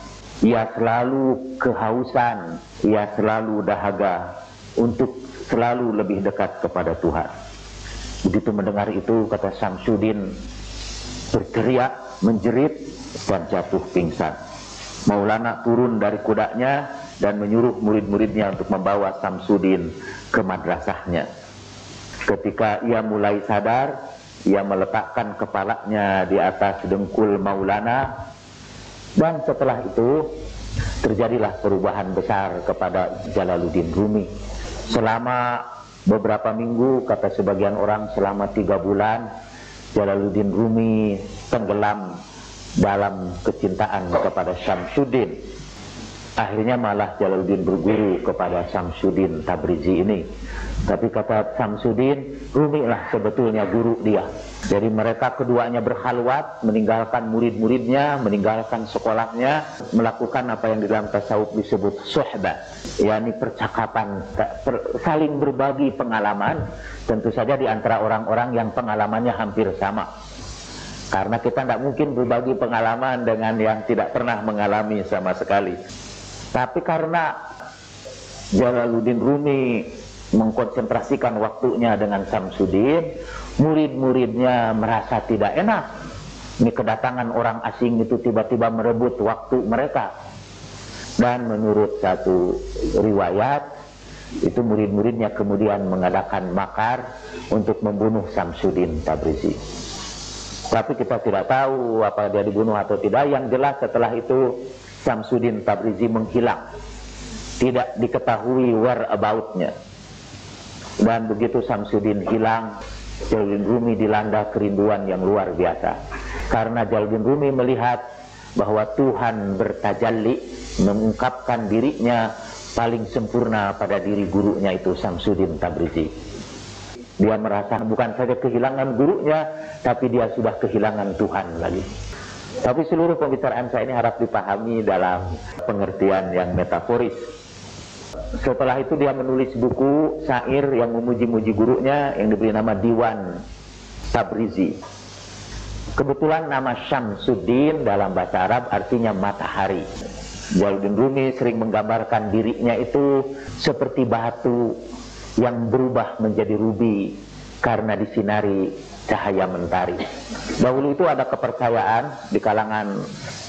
Ia selalu kehausan, ia selalu dahaga untuk selalu lebih dekat kepada Tuhan. Begitu mendengar itu, kata Syamsuddin berteriak, menjerit, dan jatuh pingsan. Maulana turun dari kudanya dan menyuruh murid-muridnya untuk membawa Syamsuddin ke madrasahnya. Ketika ia mulai sadar, ia meletakkan kepalanya di atas dengkul Maulana, dan setelah itu terjadilah perubahan besar kepada Jalaluddin Rumi. Selama beberapa minggu, kata sebagian orang selama 3 bulan, Jalaluddin Rumi tenggelam dalam kecintaan kepada Syamsuddin. Akhirnya malah Jalaluddin berguru kepada Syamsuddin Tabrizi ini. Tapi kata Syamsuddin, Rumi lah sebetulnya guru dia. Jadi mereka keduanya berkhalwat, meninggalkan murid-muridnya, meninggalkan sekolahnya, melakukan apa yang di dalam tasawuf disebut suhbah, yakni percakapan, saling berbagi pengalaman. Tentu saja di antara orang-orang yang pengalamannya hampir sama. Karena kita tidak mungkin berbagi pengalaman dengan yang tidak pernah mengalami sama sekali. Tapi karena Jalaluddin Rumi mengkonsentrasikan waktunya dengan Syamsuddin, murid-muridnya merasa tidak enak. Ini kedatangan orang asing itu tiba-tiba merebut waktu mereka. Dan menurut satu riwayat, itu murid-muridnya kemudian mengadakan makar untuk membunuh Syamsuddin Tabrizi. Tapi kita tidak tahu apa dia dibunuh atau tidak. Yang jelas setelah itu Syamsuddin Tabrizi menghilang, tidak diketahui whereabout-nya. Dan begitu Syamsuddin hilang, Jalaluddin Rumi dilanda kerinduan yang luar biasa. Karena Jalaluddin Rumi melihat bahwa Tuhan bertajalli, mengungkapkan dirinya paling sempurna pada diri gurunya itu Syamsuddin Tabrizi. Dia merasa bukan saja kehilangan gurunya, tapi dia sudah kehilangan Tuhan lagi. Tapi seluruh pembicaraan saya ini harap dipahami dalam pengertian yang metaforis. Setelah itu dia menulis buku syair yang memuji-muji gurunya yang diberi nama Diwan Tabrizi. Kebetulan nama Syamsuddin dalam bahasa Arab artinya matahari. Jalaluddin Rumi sering menggambarkan dirinya itu seperti batu yang berubah menjadi rubi karena disinari cahaya mentari. Dahulu itu ada kepercayaan di kalangan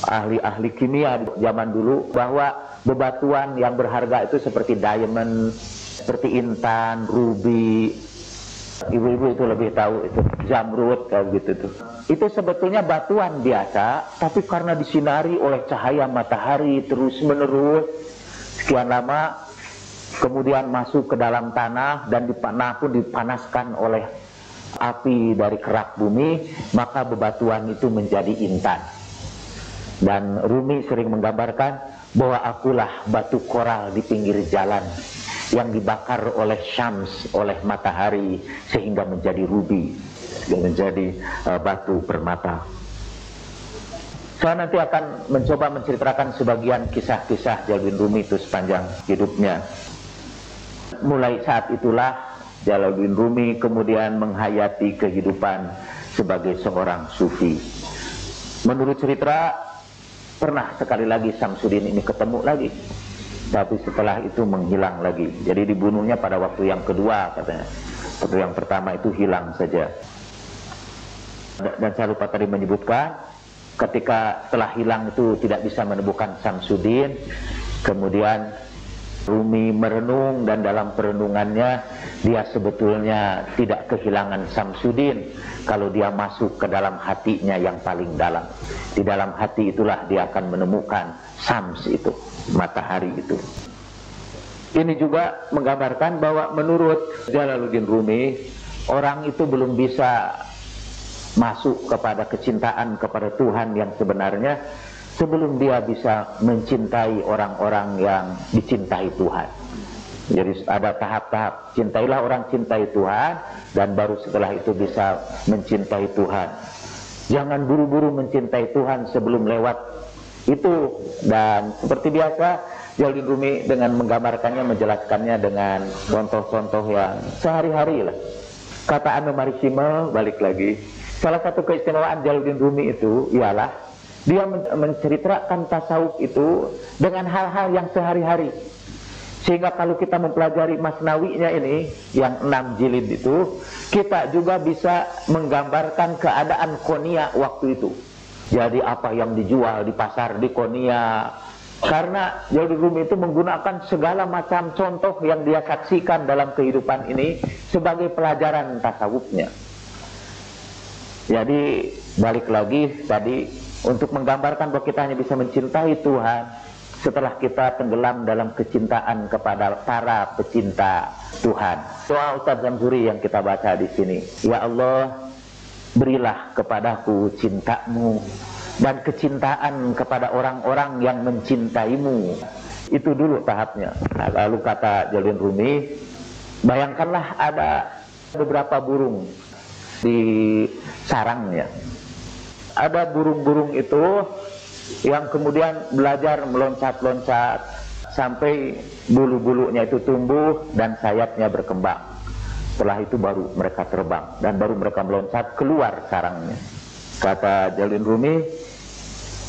ahli-ahli kimia zaman dulu bahwa bebatuan yang berharga itu seperti diamond, seperti intan, ruby. Ibu-ibu itu lebih tahu itu zamrud kayak gitu tuh. Itu sebetulnya batuan biasa, tapi karena disinari oleh cahaya matahari terus menerus sekian lama, kemudian masuk ke dalam tanah dan tanah pun dipanaskan oleh api dari kerak bumi, maka bebatuan itu menjadi intan. Dan Rumi sering menggambarkan bahwa akulah batu koral di pinggir jalan yang dibakar oleh syams, oleh matahari, sehingga menjadi rubi, menjadi batu permata. Saya nanti akan mencoba menceritakan sebagian kisah-kisah Jalaluddin Rumi itu sepanjang hidupnya. Mulai saat itulah Jalaluddin Rumi kemudian menghayati kehidupan sebagai seorang sufi. Menurut cerita, pernah sekali lagi Syamsuddin ini ketemu lagi, tapi setelah itu menghilang lagi. Jadi dibunuhnya pada waktu yang kedua katanya. Yang pertama itu hilang saja. Dan saya lupa tadi menyebutkan, ketika telah hilang itu tidak bisa menemukan Samsudin. Kemudian Rumi merenung, dan dalam perenungannya dia sebetulnya tidak kehilangan Samsudin kalau dia masuk ke dalam hatinya yang paling dalam. Di dalam hati itulah dia akan menemukan Sams itu, matahari itu. Ini juga menggambarkan bahwa menurut Jalaluddin Rumi, orang itu belum bisa masuk kepada kecintaan kepada Tuhan yang sebenarnya sebelum dia bisa mencintai orang-orang yang dicintai Tuhan. Jadi ada tahap-tahap, cintailah orang cintai Tuhan, dan baru setelah itu bisa mencintai Tuhan. Jangan buru-buru mencintai Tuhan sebelum lewat itu. Dan seperti biasa, Jalaluddin Rumi dengan menggambarkannya, menjelaskannya dengan contoh-contoh yang sehari-hari lah. Kata Anomarisime, balik lagi, salah satu keistimewaan Jalaluddin Rumi itu ialah dia menceritakan tasawuf itu dengan hal-hal yang sehari-hari. Sehingga kalau kita mempelajari Masnawinya ini, yang 6 jilid itu, kita juga bisa menggambarkan keadaan Konia waktu itu. Jadi apa yang dijual di pasar di Konia. Karena Jalaluddin Rumi itu menggunakan segala macam contoh yang dia saksikan dalam kehidupan ini sebagai pelajaran tasawufnya. Jadi balik lagi tadi, untuk menggambarkan bahwa kita hanya bisa mencintai Tuhan setelah kita tenggelam dalam kecintaan kepada para pecinta Tuhan. Doa Ustaz Zamzuri yang kita baca di sini. Ya Allah, berilah kepadaku cintamu dan kecintaan kepada orang-orang yang mencintaimu. Itu dulu tahapnya. Nah, lalu kata Jalaluddin Rumi, bayangkanlah ada beberapa burung di sarangnya. Ada burung-burung itu yang kemudian belajar meloncat-loncat sampai bulu-bulunya itu tumbuh dan sayapnya berkembang. Setelah itu baru mereka terbang dan baru mereka meloncat keluar sarangnya. Kata Jalaluddin Rumi,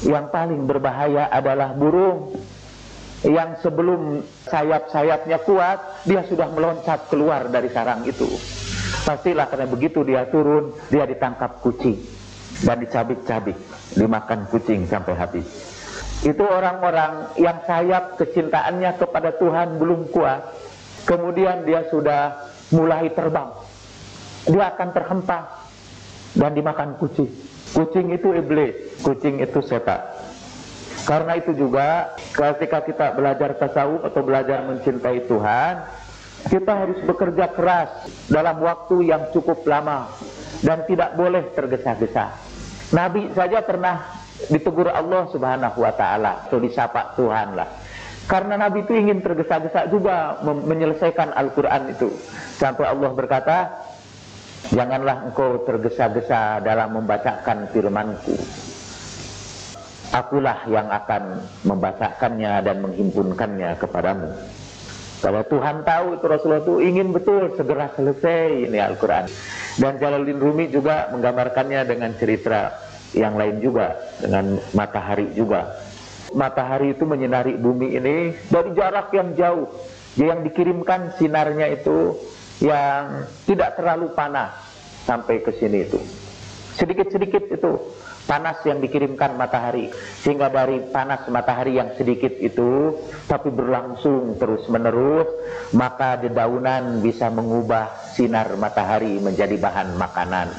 yang paling berbahaya adalah burung yang sebelum sayap-sayapnya kuat, dia sudah meloncat keluar dari sarang itu. Pastilah karena begitu dia turun, dia ditangkap kucing dan dicabik-cabik, dimakan kucing sampai habis. Itu orang-orang yang sayap kecintaannya kepada Tuhan belum kuat, kemudian dia sudah mulai terbang, dia akan terhempas dan dimakan kucing. Kucing itu iblis, kucing itu setan. Karena itu juga ketika kita belajar tasawuf atau belajar mencintai Tuhan, kita harus bekerja keras dalam waktu yang cukup lama dan tidak boleh tergesa-gesa. Nabi saja pernah ditegur Allah Subhanahu wa ta'ala atau disapa Tuhan lah. Karena Nabi itu ingin tergesa-gesa juga menyelesaikan Al-Quran itu. Sampai Allah berkata, janganlah engkau tergesa-gesa dalam membacakan firman-Ku. Akulah yang akan membacakannya dan menghimpunkannya kepadamu. Kalau Tuhan tahu itu Rasulullah itu ingin betul segera selesai ini Al-Quran. Dan Jalaluddin Rumi juga menggambarkannya dengan cerita yang lain juga, dengan matahari juga. Matahari itu menyinari bumi ini dari jarak yang jauh. Yang dikirimkan sinarnya itu yang tidak terlalu panas sampai ke sini itu. Sedikit-sedikit itu panas yang dikirimkan matahari, sehingga dari panas matahari yang sedikit itu tapi berlangsung terus menerus, maka dedaunan bisa mengubah sinar matahari menjadi bahan makanan.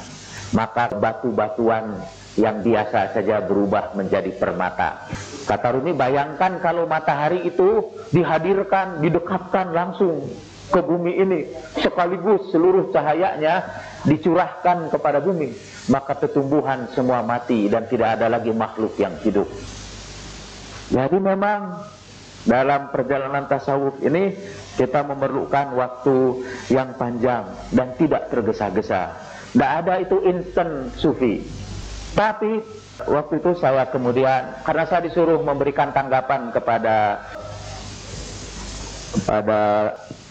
Maka batu-batuan yang biasa saja berubah menjadi permata. Kata Rumi, bayangkan kalau matahari itu dihadirkan, didekatkan langsung ke bumi ini, sekaligus seluruh cahayanya dicurahkan kepada bumi, maka tumbuhan semua mati dan tidak ada lagi makhluk yang hidup. Jadi memang dalam perjalanan tasawuf ini kita memerlukan waktu yang panjang dan tidak tergesa-gesa. Tidak ada itu instan sufi. Tapi waktu itu saya kemudian, karena saya disuruh memberikan tanggapan kepada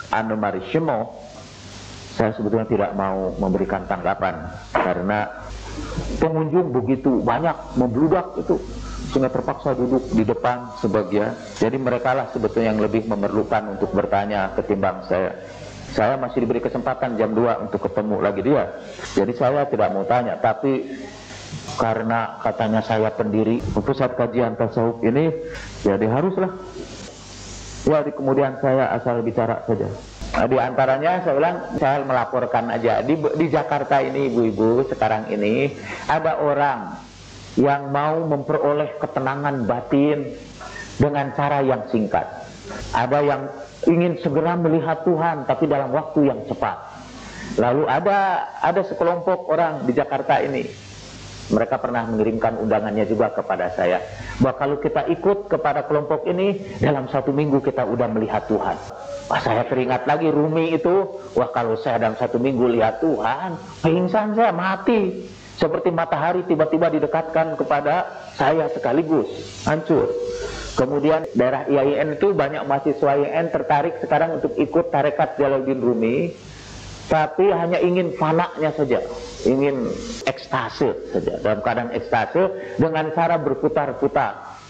Anomarisime, saya sebetulnya tidak mau memberikan tanggapan karena pengunjung begitu banyak membludak itu, sehingga terpaksa duduk di depan sebagian. Jadi mereka lah sebetulnya yang lebih memerlukan untuk bertanya ketimbang saya. Saya masih diberi kesempatan jam 2 untuk ketemu lagi dia. Jadi saya tidak mau tanya, tapi karena katanya saya pendiri pusat kajian tasawuf ini, jadi haruslah. Ya, di kemudian saya asal bicara saja. Di antaranya saya bilang, saya melaporkan aja di Jakarta ini, ibu-ibu, sekarang ini ada orang yang mau memperoleh ketenangan batin dengan cara yang singkat. Ada yang ingin segera melihat Tuhan tapi dalam waktu yang cepat. Lalu ada sekelompok orang di Jakarta ini, mereka pernah mengirimkan undangannya juga kepada saya, bahwa kalau kita ikut kepada kelompok ini, dalam 1 minggu kita udah melihat Tuhan. Wah, saya teringat lagi Rumi itu. Wah, kalau saya dalam 1 minggu lihat Tuhan, pingsan saya, mati. Seperti matahari tiba-tiba didekatkan kepada saya sekaligus, hancur. Kemudian daerah IAIN itu banyak mahasiswa IAIN tertarik sekarang untuk ikut tarekat Jalaluddin Rumi, tapi hanya ingin fananya saja, ingin ekstase saja, dalam keadaan ekstase dengan cara berputar-putar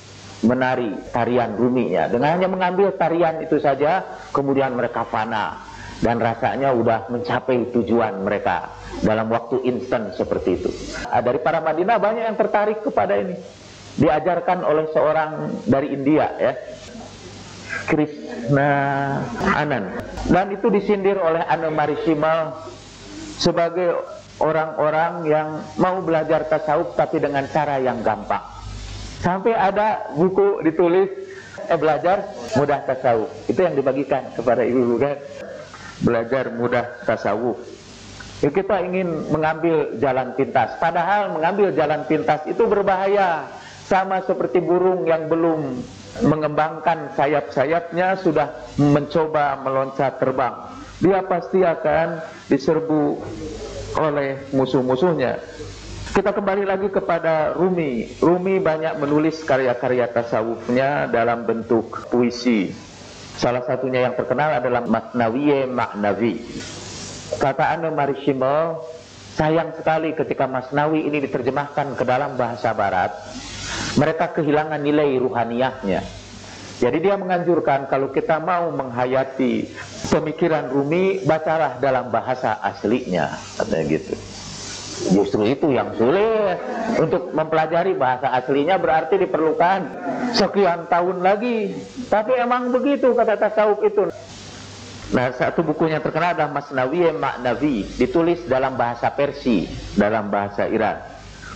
menari tarian Ruminya, dengan hanya mengambil tarian itu saja, kemudian mereka fana dan rasanya udah mencapai tujuan mereka dalam waktu instan seperti itu. Dari para Madinah banyak yang tertarik kepada ini, diajarkan oleh seorang dari India, ya, Krishna Anand, dan itu disindir oleh Annemarie Schimmel sebagai orang-orang yang mau belajar tasawuf tapi dengan cara yang gampang. Sampai ada buku ditulis belajar mudah tasawuf, itu yang dibagikan kepada ibu-ibu, kan, belajar mudah tasawuf. Ya, kita ingin mengambil jalan pintas, padahal mengambil jalan pintas itu berbahaya. Sama seperti burung yang belum mengembangkan sayap-sayapnya sudah mencoba meloncat terbang, dia pasti akan diserbu oleh musuh-musuhnya. Kita kembali lagi kepada Rumi. Rumi banyak menulis karya-karya tasawufnya dalam bentuk puisi. Salah satunya yang terkenal adalah Masnawiye Ma'nawi. Kata Annemarie Schimmel, sayang sekali ketika Masnawi ini diterjemahkan ke dalam bahasa barat, mereka kehilangan nilai ruhaniyahnya. Jadi dia menganjurkan kalau kita mau menghayati pemikiran Rumi, bacalah dalam bahasa aslinya, katanya gitu. Justru itu yang sulit. Untuk mempelajari bahasa aslinya berarti diperlukan sekian tahun lagi. Tapi emang begitu kata tasawuf itu. Nah, satu bukunya terkenal adalah Masnawiye Ma'nawi, ditulis dalam bahasa Persia, dalam bahasa Iran.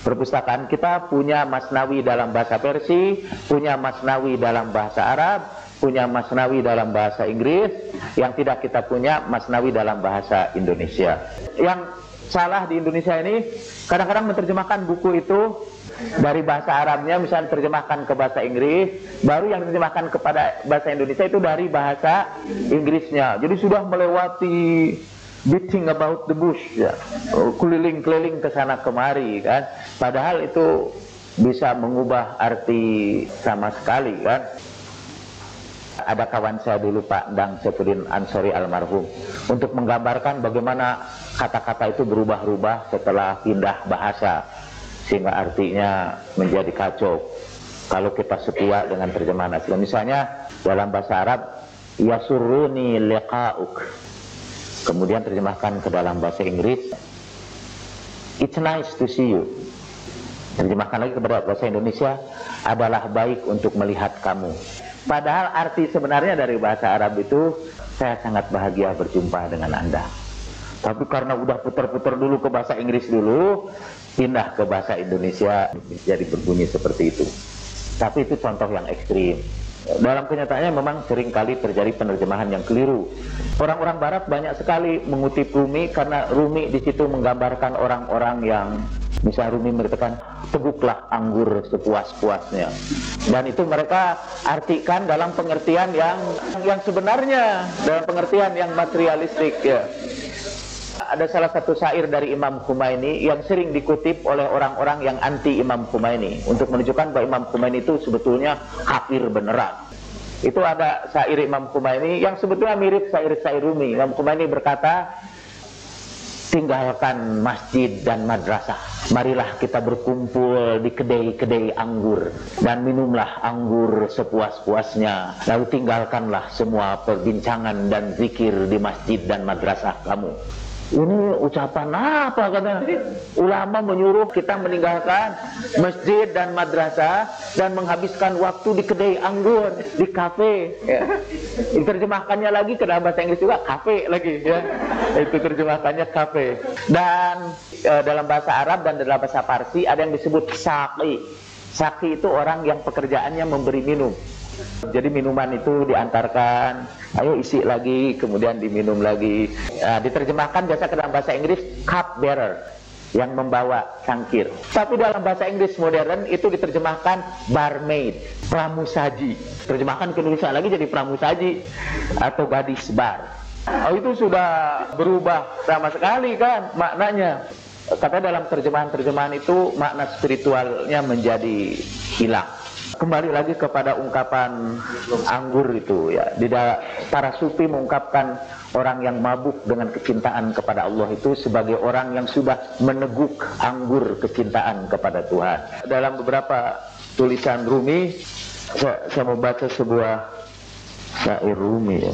Perpustakaan kita punya Masnawi dalam bahasa Persia, punya Masnawi dalam bahasa Arab, punya Masnawi dalam bahasa Inggris. Yang tidak kita punya Masnawi dalam bahasa Indonesia. Yang salah di Indonesia ini kadang-kadang menerjemahkan buku itu dari bahasa Arabnya, misalnya terjemahkan ke bahasa Inggris, baru yang diterjemahkan kepada bahasa Indonesia itu dari bahasa Inggrisnya. Jadi sudah melewati beating about the bush, ya, keliling-keliling ke sana kemari, kan. Padahal itu bisa mengubah arti sama sekali, kan. Ada kawan saya dulu, Pak Dang Sefudin Ansori almarhum, untuk menggambarkan bagaimana kata-kata itu berubah-ubah setelah pindah bahasa, sehingga artinya menjadi kacau kalau kita setua dengan terjemahan asli. Misalnya dalam bahasa Arab, yasurruni liqa'uk, kemudian terjemahkan ke dalam bahasa Inggris, it's nice to see you. Terjemahkan lagi kepada bahasa Indonesia, adalah baik untuk melihat kamu. Padahal arti sebenarnya dari bahasa Arab itu, saya sangat bahagia berjumpa dengan Anda. Tapi karena udah putar-putar dulu ke bahasa Inggris dulu, pindah ke bahasa Indonesia, jadi berbunyi seperti itu. Tapi itu contoh yang ekstrim. Dalam kenyataannya memang seringkali terjadi penerjemahan yang keliru. Orang-orang Barat banyak sekali mengutip Rumi karena Rumi di situ menggambarkan orang-orang yang, misalnya Rumi mengatakan, teguklah anggur sepuas-puasnya. Dan itu mereka artikan dalam pengertian yang sebenarnya, dalam pengertian yang materialistik, ya. Ada salah satu syair dari Imam Khomeini yang sering dikutip oleh orang-orang yang anti Imam Khomeini untuk menunjukkan bahwa Imam Khomeini itu sebetulnya kafir beneran. Itu ada syair Imam Khomeini yang sebetulnya mirip syair-syair Rumi. Imam Khomeini berkata, tinggalkan masjid dan madrasah. Marilah kita berkumpul di kedai-kedai anggur dan minumlah anggur sepuas-puasnya. Lalu tinggalkanlah semua perbincangan dan zikir di masjid dan madrasah kamu. Ini ucapan apa kata ulama menyuruh kita meninggalkan masjid dan madrasah dan menghabiskan waktu di kedai anggur, di kafe. Ya. Diterjemahkannya lagi ke dalam bahasa Inggris juga kafe lagi. Ya. Itu terjemahkannya kafe. Dan dalam bahasa Arab dan dalam bahasa Parsi ada yang disebut saqi. Saqi itu orang yang pekerjaannya memberi minum. Jadi minuman itu diantarkan, ayo isi lagi, kemudian diminum lagi. Diterjemahkan biasa ke dalam bahasa Inggris cup bearer, yang membawa cangkir. Tapi dalam bahasa Inggris modern itu diterjemahkan barmaid, pramusaji. Terjemahkan ke Indonesia lagi jadi pramusaji atau gadis bar. Oh, itu sudah berubah sama sekali kan maknanya. Karena dalam terjemahan-terjemahan itu makna spiritualnya menjadi hilang. Kembali lagi kepada ungkapan anggur itu ya. Para sufi mengungkapkan orang yang mabuk dengan kecintaan kepada Allah itu sebagai orang yang sudah meneguk anggur kecintaan kepada Tuhan. Dalam beberapa tulisan Rumi, saya membaca sebuah syair Rumi ya.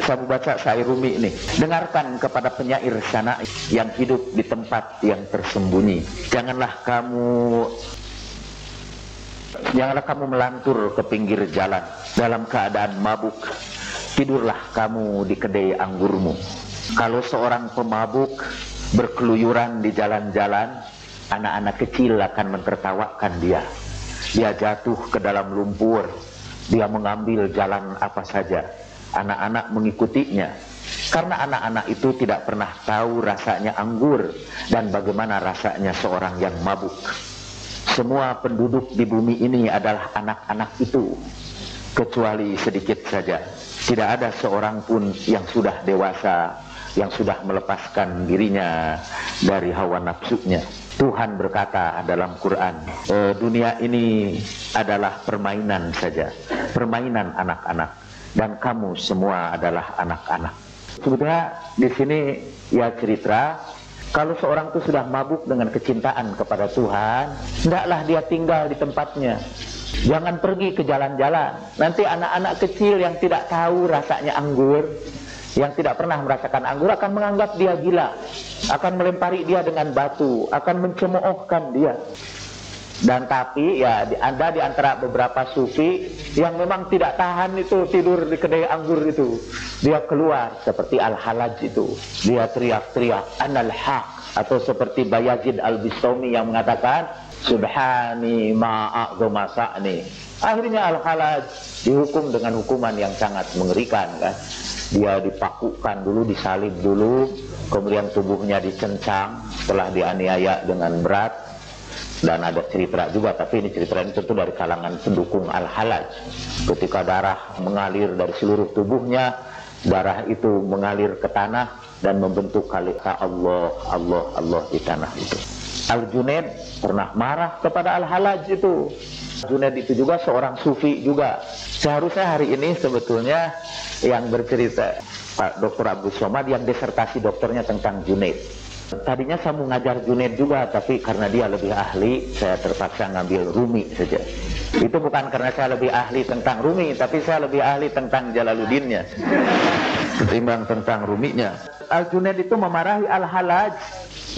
Saya membaca syair Rumi ini. Dengarkan kepada penyair sana yang hidup di tempat yang tersembunyi. Janganlah kamu melantur ke pinggir jalan dalam keadaan mabuk. Tidurlah kamu di kedai anggurmu. Kalau seorang pemabuk berkeluyuran di jalan-jalan, anak-anak kecil akan mentertawakan dia. Dia jatuh ke dalam lumpur. Dia mengambil jalan apa saja. Anak-anak mengikutinya. Karena anak-anak itu tidak pernah tahu rasanya anggur dan bagaimana rasanya seorang yang mabuk. Semua penduduk di bumi ini adalah anak-anak itu, kecuali sedikit saja. Tidak ada seorang pun yang sudah dewasa, yang sudah melepaskan dirinya dari hawa nafsunya. Tuhan berkata dalam Quran, dunia ini adalah permainan saja, permainan anak-anak, dan kamu semua adalah anak-anak. Sebetulnya di sini ya cerita, kalau seorang itu sudah mabuk dengan kecintaan kepada Tuhan, hendaklah dia tinggal di tempatnya. Jangan pergi ke jalan-jalan. Nanti anak-anak kecil yang tidak tahu rasanya anggur, yang tidak pernah merasakan anggur akan menganggap dia gila, akan melempari dia dengan batu, akan mencemoohkan dia. Dan tapi ya ada di antara beberapa sufi yang memang tidak tahan itu tidur di kedai anggur itu. Dia keluar seperti Al-Halaj itu. Dia teriak-teriak Anal Haq, atau seperti Bayazid Al-Bistami yang mengatakan Subhani ma'a'zama sa'ni. Akhirnya Al-Halaj dihukum dengan hukuman yang sangat mengerikan kan. Dia dipakukan dulu, disalib dulu, kemudian tubuhnya dikencang setelah dianiaya dengan berat. Dan ada cerita juga, tapi ini cerita ini tentu dari kalangan pendukung Al-Halaj. Ketika darah mengalir dari seluruh tubuhnya, darah itu mengalir ke tanah dan membentuk kalimat Allah, Allah, Allah di tanah itu. Al-Junaid pernah marah kepada Al-Halaj itu. Junaid itu juga seorang sufi juga. Seharusnya hari ini sebetulnya yang bercerita Pak Dr. Abdul Somad yang disertasi dokternya tentang Junaid. Tadinya saya mau ngajar Junaid juga, tapi karena dia lebih ahli, saya terpaksa ngambil Rumi saja. Itu bukan karena saya lebih ahli tentang Rumi, tapi saya lebih ahli tentang Jalaluddinnya ketimbang tentang Ruminya. Al-Junaid itu memarahi Al-Halaj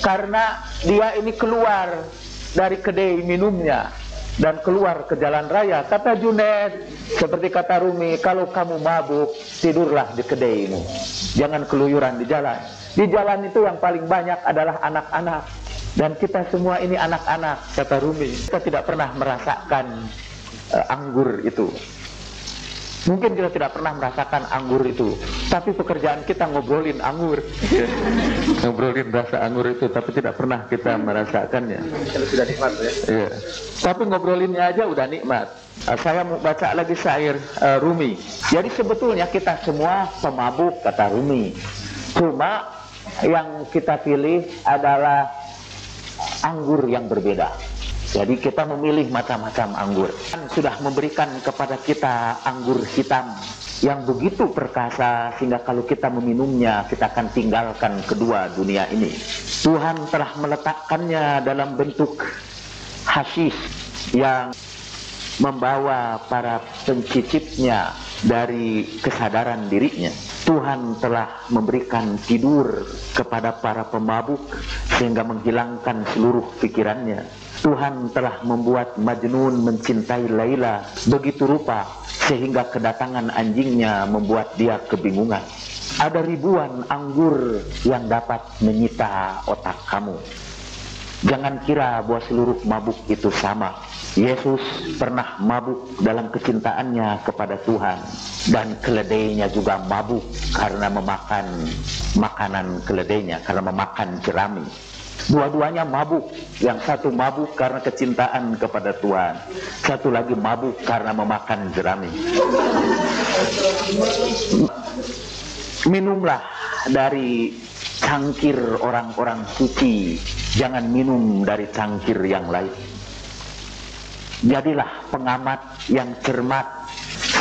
karena dia ini keluar dari kedai minumnya dan keluar ke jalan raya. Kata Junaid, seperti kata Rumi, kalau kamu mabuk, tidurlah di kedaimu, jangan keluyuran di jalan. Di jalan itu yang paling banyak adalah anak-anak. Dan kita semua ini anak-anak, kata Rumi. Kita tidak pernah merasakan anggur itu. Mungkin kita tidak pernah merasakan anggur itu, tapi pekerjaan kita ngobrolin anggur. Ngobrolin rasa anggur itu, tapi tidak pernah kita merasakannya. Sudah nikmat ya? Iya. Tapi ngobrolinnya aja udah nikmat. Saya mau baca lagi syair Rumi. Jadi sebetulnya kita semua pemabuk, kata Rumi. Cuma yang kita pilih adalah anggur yang berbeda. Jadi kita memilih macam-macam anggur. Sudah memberikan kepada kita anggur hitam yang begitu perkasa sehingga kalau kita meminumnya kita akan tinggalkan kedua dunia ini. Tuhan telah meletakkannya dalam bentuk hasyis yang membawa para pencicipnya dari kesadaran dirinya. Tuhan telah memberikan tidur kepada para pemabuk sehingga menghilangkan seluruh pikirannya. Tuhan telah membuat Majnun mencintai Laila begitu rupa sehingga kedatangan anjingnya membuat dia kebingungan. Ada ribuan anggur yang dapat menyita otak kamu. Jangan kira bahwa seluruh mabuk itu sama. Yesus pernah mabuk dalam kecintaannya kepada Tuhan, dan keledainya juga mabuk karena memakan makanan keledainya, karena memakan jerami. Dua-duanya mabuk. Yang satu mabuk karena kecintaan kepada Tuhan, satu lagi mabuk karena memakan jerami. Minumlah dari cangkir orang-orang suci, jangan minum dari cangkir yang lain. Jadilah pengamat yang cermat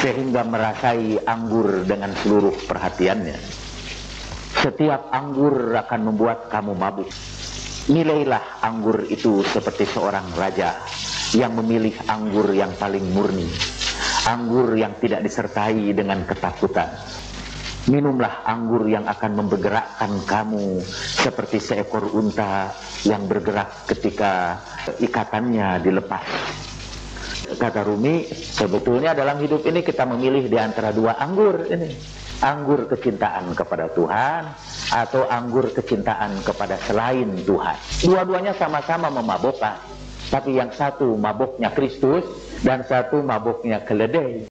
sehingga merasai anggur dengan seluruh perhatiannya. Setiap anggur akan membuat kamu mabuk. Nilailah anggur itu seperti seorang raja yang memilih anggur yang paling murni, anggur yang tidak disertai dengan ketakutan. Minumlah anggur yang akan menggerakkan kamu seperti seekor unta yang bergerak ketika ikatannya dilepas. Kata Rumi, sebetulnya dalam hidup ini kita memilih di antara dua anggur ini. Anggur kecintaan kepada Tuhan atau anggur kecintaan kepada selain Tuhan. Dua-duanya sama-sama memabukkan, tapi yang satu mabuknya Kristus dan satu mabuknya keledai.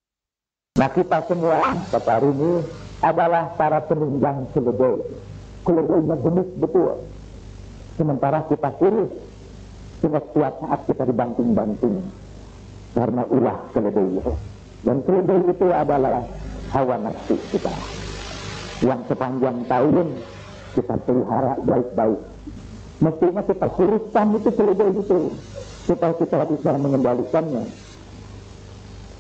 Nah, kita semua, kata Rumi, adalah para penunggang keledai. Keledainya gemes betul, sementara kita kurus, sehingga setiap saat kita dibanting-banting karena ulah keledai. Dan keledai itu adalah hawa nafsu kita yang sepanjang tahun kita pelihara baik-baik. Mestinya kita kuruskan itu keledai itu supaya kita bisa mengendalikannya.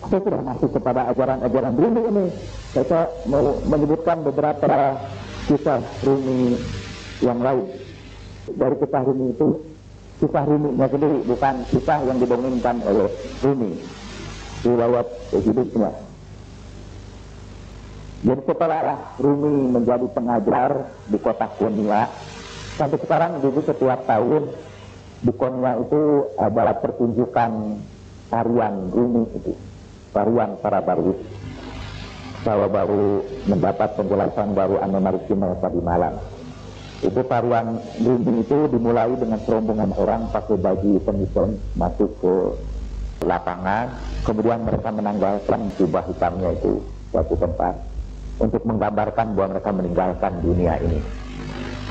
Saya sudah masuk kepada ajaran-ajaran Rumi ini. Saya mau menyebutkan beberapa kisah Rumi yang lain. Dari kisah Rumi itu, kisah Ruminya sendiri, bukan kisah yang didongengkan oleh Rumi, riwayat hidupnya. Jadi setelah Rumi menjadi pengajar di kota Konya, sampai sekarang juga setiap tahun di Konya itu adalah pertunjukan tarian Rumi itu, tarian para baru. Saya baru mendapat penjelasan baru Anomarikima tadi malam. Itu tarian Rumi itu dimulai dengan serombongan orang pakai baju penghitam masuk ke lapangan, kemudian mereka menanggalkan jubah hitamnya itu suatu tempat untuk menggambarkan bahwa mereka meninggalkan dunia ini.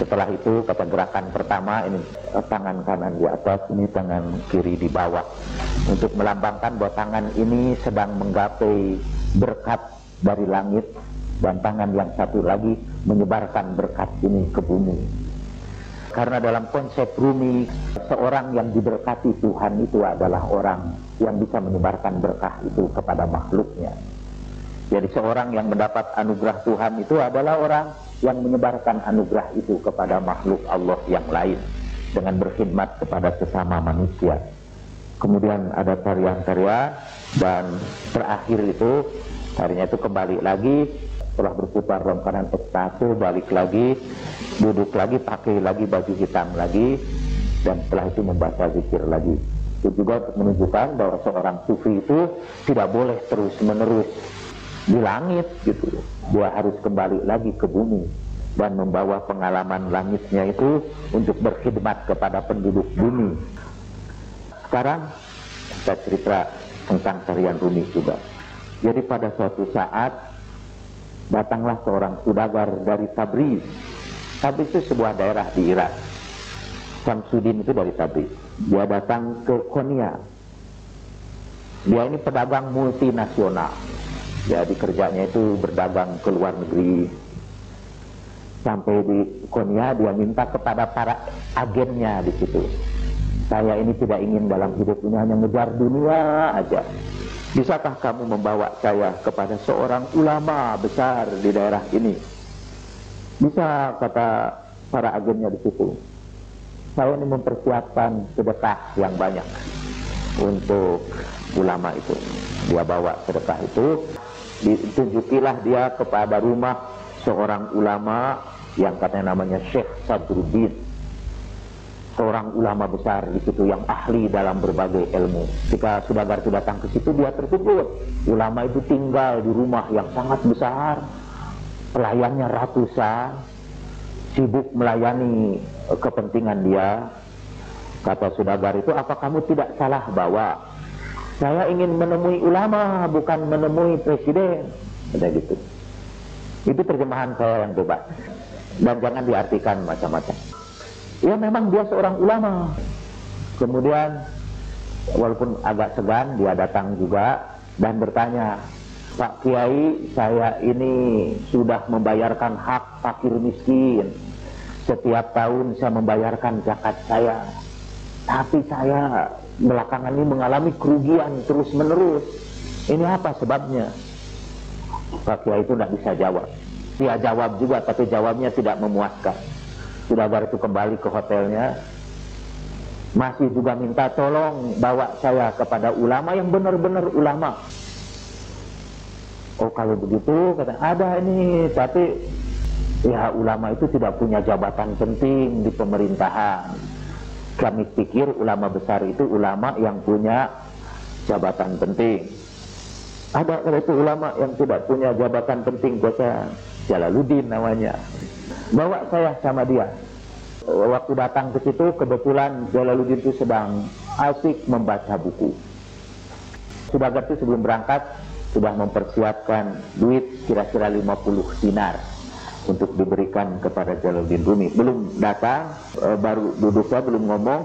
Setelah itu kata gerakan pertama ini tangan kanan di atas, ini tangan kiri di bawah, untuk melambangkan bahwa tangan ini sedang menggapai berkat dari langit dan tangan yang satu lagi menyebarkan berkat ini ke bumi. Karena dalam konsep Rumi, seorang yang diberkati Tuhan itu adalah orang yang bisa menyebarkan berkah itu kepada makhluknya. Jadi seorang yang mendapat anugerah Tuhan itu adalah orang yang menyebarkan anugerah itu kepada makhluk Allah yang lain dengan berkhidmat kepada sesama manusia. Kemudian ada tarian-tarian, dan terakhir itu tarinya itu kembali lagi setelah berputar dalam keadaan ekstase, balik lagi, duduk lagi, pakai lagi baju hitam lagi, dan setelah itu membaca zikir lagi. Itu juga untuk menunjukkan bahwa seorang sufi itu tidak boleh terus-menerus di langit gitu. Dia harus kembali lagi ke bumi dan membawa pengalaman langitnya itu untuk berkhidmat kepada penduduk bumi. Sekarang kita cerita tentang tarian Rumi juga. Jadi pada suatu saat datanglah seorang saudagar dari Tabriz. Tabriz itu sebuah daerah di Irak. Samsudin itu dari Tabriz. Dia datang ke Konya. Dia ini pedagang multinasional. Jadi kerjanya itu berdagang ke luar negeri. Sampai di Konya dia minta kepada para agennya di situ, saya ini tidak ingin dalam hidup ini hanya ngejar dunia aja. Bisakah kamu membawa saya kepada seorang ulama besar di daerah ini? Bisa, kata para agennya di situ. Saya ini mempersiapkan sedekah yang banyak untuk ulama itu. Dia bawa sedekah itu, ditunjukilah dia kepada rumah seorang ulama yang katanya namanya Syekh Sadruddin, seorang ulama besar di situ yang ahli dalam berbagai ilmu. Ketika Sudagar itu datang ke situ, dia terkejut. Ulama itu tinggal di rumah yang sangat besar, pelayannya ratusan, sibuk melayani kepentingan dia. Kata Sudagar itu, apa kamu tidak salah bawa? Saya ingin menemui ulama, bukan menemui presiden. Kata gitu. Itu terjemahan saya yang bebas, dan jangan diartikan macam-macam. Ya memang dia seorang ulama. Kemudian walaupun agak segan, dia datang juga dan bertanya, Pak Kiai, saya ini sudah membayarkan hak fakir miskin. Setiap tahun saya membayarkan zakat saya, tapi saya belakangan ini mengalami kerugian terus menerus. Ini apa sebabnya? Pak Kiai itu tidak bisa jawab. Dia jawab juga, tapi jawabnya tidak memuaskan. Sudagar itu kembali ke hotelnya, masih juga minta tolong bawa saya kepada ulama yang benar-benar ulama. Oh kalau begitu, kata, ada ini, tapi ya ulama itu tidak punya jabatan penting di pemerintahan. Kami pikir ulama besar itu ulama yang punya jabatan penting. Ada kalau itu ulama yang tidak punya jabatan penting, kata Jalaluddin namanya. Bawa saya sama dia. Waktu datang ke situ, kebetulan Jalaluddin itu sedang asik membaca buku. Sudagar itu sebelum berangkat sudah mempersiapkan duit kira-kira 50 dinar untuk diberikan kepada Jalaluddin Rumi. Belum datang, baru duduknya belum ngomong,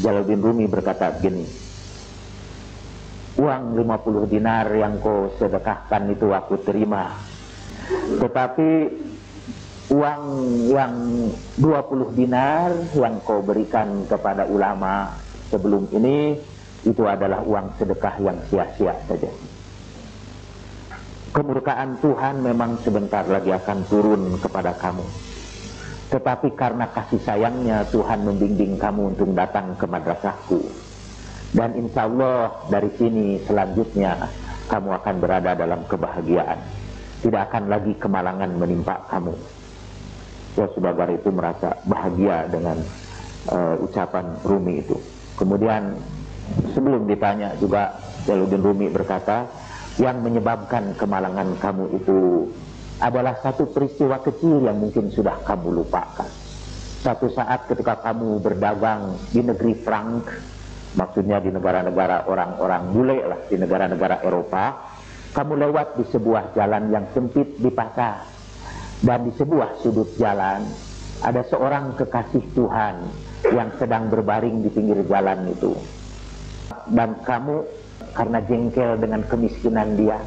Jalaluddin Rumi berkata begini, uang 50 dinar yang kau sedekahkan itu aku terima, tetapi uang yang 20 dinar yang kau berikan kepada ulama sebelum ini, itu adalah uang sedekah yang sia-sia saja. Kemurkaan Tuhan memang sebentar lagi akan turun kepada kamu, tetapi karena kasih sayangnya Tuhan membimbing kamu untuk datang ke madrasahku, dan insya Allah dari sini selanjutnya kamu akan berada dalam kebahagiaan, tidak akan lagi kemalangan menimpa kamu. Ya, Sudagar itu merasa bahagia dengan ucapan Rumi itu. Kemudian sebelum ditanya juga, Jalaluddin Rumi berkata, yang menyebabkan kemalangan kamu itu adalah satu peristiwa kecil yang mungkin sudah kamu lupakan. Satu saat ketika kamu berdagang di negeri Frank, maksudnya di negara-negara orang-orang bule lah, di negara-negara Eropa, kamu lewat di sebuah jalan yang sempit di pasar, dan di sebuah sudut jalan ada seorang kekasih Tuhan yang sedang berbaring di pinggir jalan itu, dan kamu karena jengkel dengan kemiskinan dia,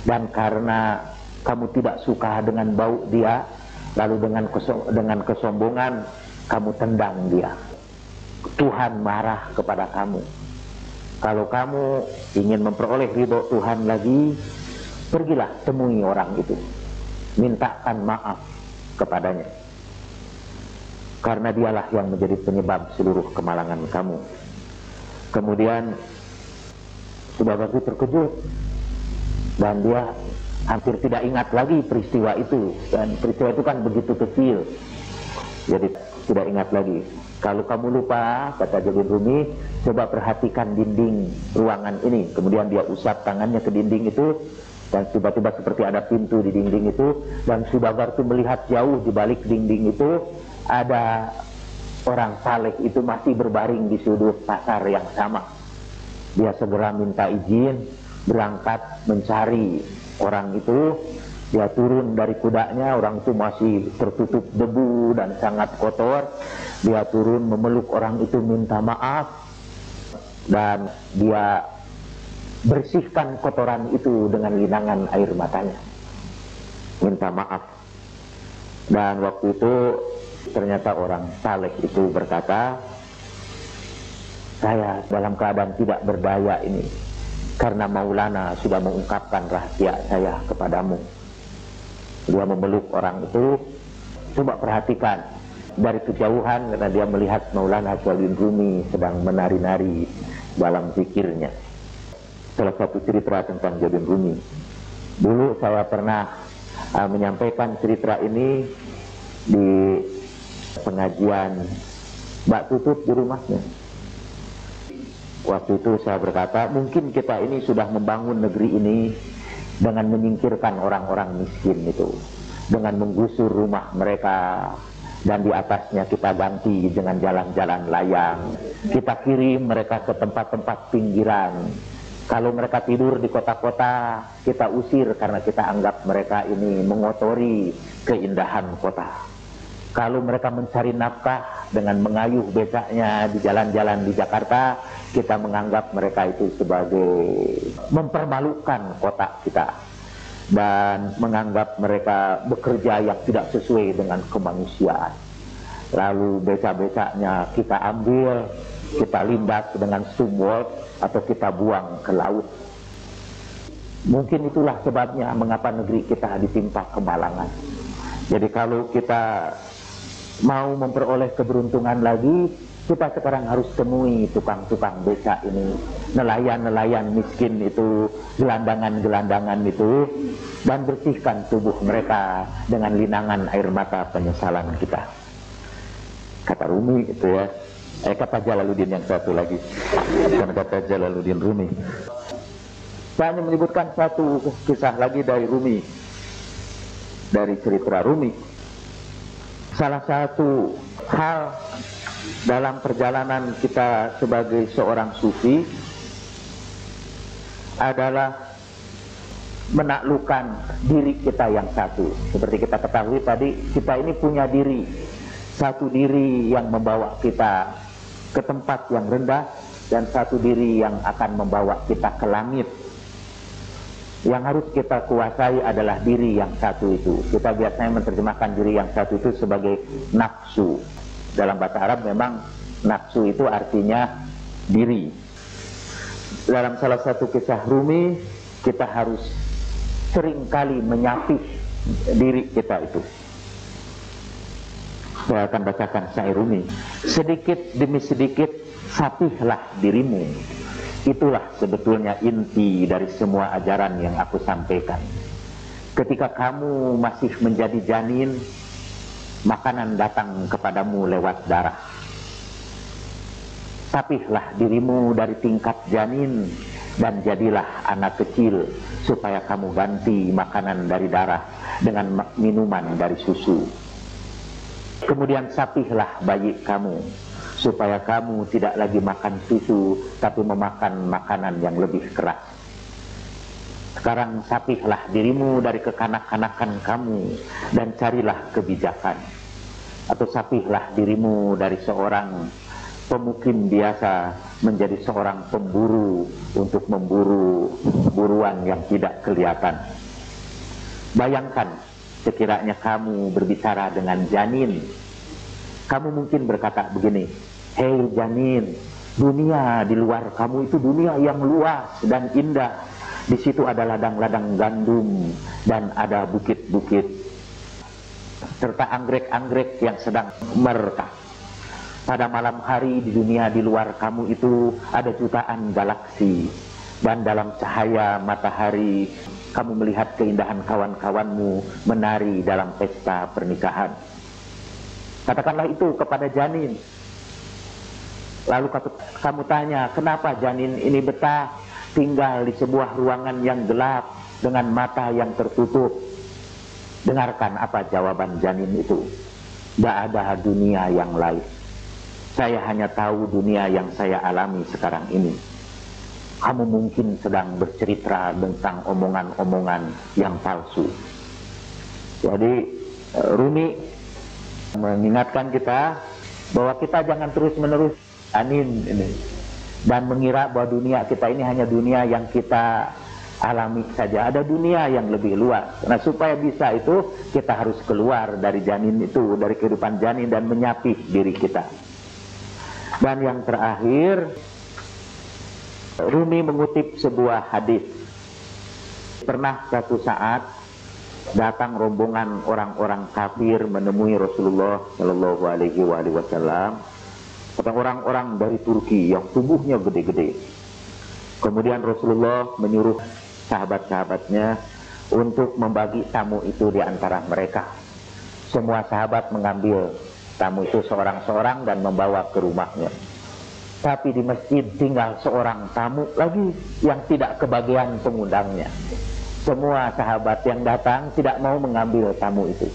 dan karena kamu tidak suka dengan bau dia, lalu dengan kesombongan kamu tendang dia. Tuhan marah kepada kamu. Kalau kamu ingin memperoleh ridho Tuhan lagi, pergilah temui orang itu, mintakan maaf kepadanya, karena dialah yang menjadi penyebab seluruh kemalangan kamu. Kemudian Sudagar itu terkejut, dan dia hampir tidak ingat lagi peristiwa itu, dan peristiwa itu kan begitu kecil, jadi tidak ingat lagi. Kalau kamu lupa, kata Jalaluddin Rumi, coba perhatikan dinding ruangan ini. Kemudian dia usap tangannya ke dinding itu, dan tiba-tiba seperti ada pintu di dinding itu, dan Sudagar itu melihat jauh di balik dinding itu ada orang saleh itu masih berbaring di sudut pasar yang sama. Dia segera minta izin berangkat mencari orang itu. Dia turun dari kudanya, orang itu masih tertutup debu dan sangat kotor. Dia turun memeluk orang itu, minta maaf, dan dia bersihkan kotoran itu dengan linangan air matanya, minta maaf. Dan waktu itu ternyata orang saleh itu berkata, saya dalam keadaan tidak berdaya ini, karena Maulana sudah mengungkapkan rahasia saya kepadamu. Dia memeluk orang itu. Coba perhatikan dari kejauhan, karena dia melihat Maulana Jalaluddin Rumi sedang menari-nari dalam zikirnya. Salah satu cerita tentang Jalaluddin Rumi. Dulu saya pernah menyampaikan cerita ini di pengajian Mbak Tutut di rumahnya. Waktu itu saya berkata, mungkin kita ini sudah membangun negeri ini dengan menyingkirkan orang-orang miskin itu, dengan menggusur rumah mereka, dan di atasnya kita ganti dengan jalan-jalan layang. Kita kirim mereka ke tempat-tempat pinggiran. Kalau mereka tidur di kota-kota, kita usir karena kita anggap mereka ini mengotori keindahan kota. Kalau mereka mencari nafkah dengan mengayuh becaknya di jalan-jalan di Jakarta, kita menganggap mereka itu sebagai mempermalukan kota kita, dan menganggap mereka bekerja yang tidak sesuai dengan kemanusiaan. Lalu becak-becaknya kita ambil, kita lindas dengan sumur atau kita buang ke laut. Mungkin itulah sebabnya mengapa negeri kita ditimpa kemalangan. Jadi kalau kita mau memperoleh keberuntungan lagi, kita sekarang harus temui tukang-tukang becak ini, nelayan-nelayan miskin itu, gelandangan-gelandangan itu, dan bersihkan tubuh mereka dengan linangan air mata penyesalan kita. Kata Rumi itu ya, kata Jalaluddin yang satu lagi, bukan kata Jalaluddin Rumi. Saya hanya menyebutkan satu kisah lagi dari Rumi, dari cerita Rumi. Salah satu hal dalam perjalanan kita sebagai seorang sufi adalah menaklukkan diri kita yang satu. Seperti kita ketahui tadi, kita ini punya diri, satu diri yang membawa kita ke tempat yang rendah, dan satu diri yang akan membawa kita ke langit. Yang harus kita kuasai adalah diri yang satu itu. Kita biasanya menerjemahkan diri yang satu itu sebagai nafsu. Dalam bahasa Arab memang nafsu itu artinya diri. Dalam salah satu kisah Rumi, kita harus seringkali menyapih diri kita itu. Saya akan bacakan syair Rumi. Sedikit demi sedikit sapihlah dirimu. Itulah sebetulnya inti dari semua ajaran yang aku sampaikan. Ketika kamu masih menjadi janin, makanan datang kepadamu lewat darah. Sapihlah dirimu dari tingkat janin dan jadilah anak kecil, supaya kamu ganti makanan dari darah dengan minuman dari susu. Kemudian sapihlah bayi kamu, supaya kamu tidak lagi makan susu, tapi memakan makanan yang lebih keras. Sekarang sapihlah dirimu dari kekanak-kanakan kamu, dan carilah kebijakan. Atau sapihlah dirimu dari seorang pemukim biasa menjadi seorang pemburu untuk memburu buruan yang tidak kelihatan. Bayangkan, sekiranya kamu berbicara dengan janin, kamu mungkin berkata begini, hei janin, dunia di luar kamu itu dunia yang luas dan indah. Di situ ada ladang-ladang gandum dan ada bukit-bukit serta anggrek-anggrek yang sedang merekah. Pada malam hari di dunia di luar kamu itu ada jutaan galaksi, dan dalam cahaya matahari kamu melihat keindahan kawan-kawanmu menari dalam pesta pernikahan. Katakanlah itu kepada janin. Lalu kamu tanya, kenapa janin ini betah tinggal di sebuah ruangan yang gelap dengan mata yang tertutup? Dengarkan apa jawaban janin itu. Tidak ada dunia yang lain. Saya hanya tahu dunia yang saya alami sekarang ini. Kamu mungkin sedang bercerita tentang omongan-omongan yang palsu. Jadi Rumi mengingatkan kita bahwa kita jangan terus-menerus janin ini, dan mengira bahwa dunia kita ini hanya dunia yang kita alami saja. Ada dunia yang lebih luas. Nah, supaya bisa itu kita harus keluar dari janin itu, dari kehidupan janin, dan menyapih diri kita. Dan yang terakhir, Rumi mengutip sebuah hadis. Pernah satu saat datang rombongan orang-orang kafir menemui Rasulullah Shallallahu Alaihi Wasallam. Orang-orang dari Turki yang tubuhnya gede-gede. Kemudian Rasulullah menyuruh sahabat-sahabatnya untuk membagi tamu itu di antara mereka. Semua sahabat mengambil tamu itu seorang-seorang dan membawa ke rumahnya. Tapi di masjid tinggal seorang tamu lagi yang tidak kebagian pengundangnya. Semua sahabat yang datang tidak mau mengambil tamu itu,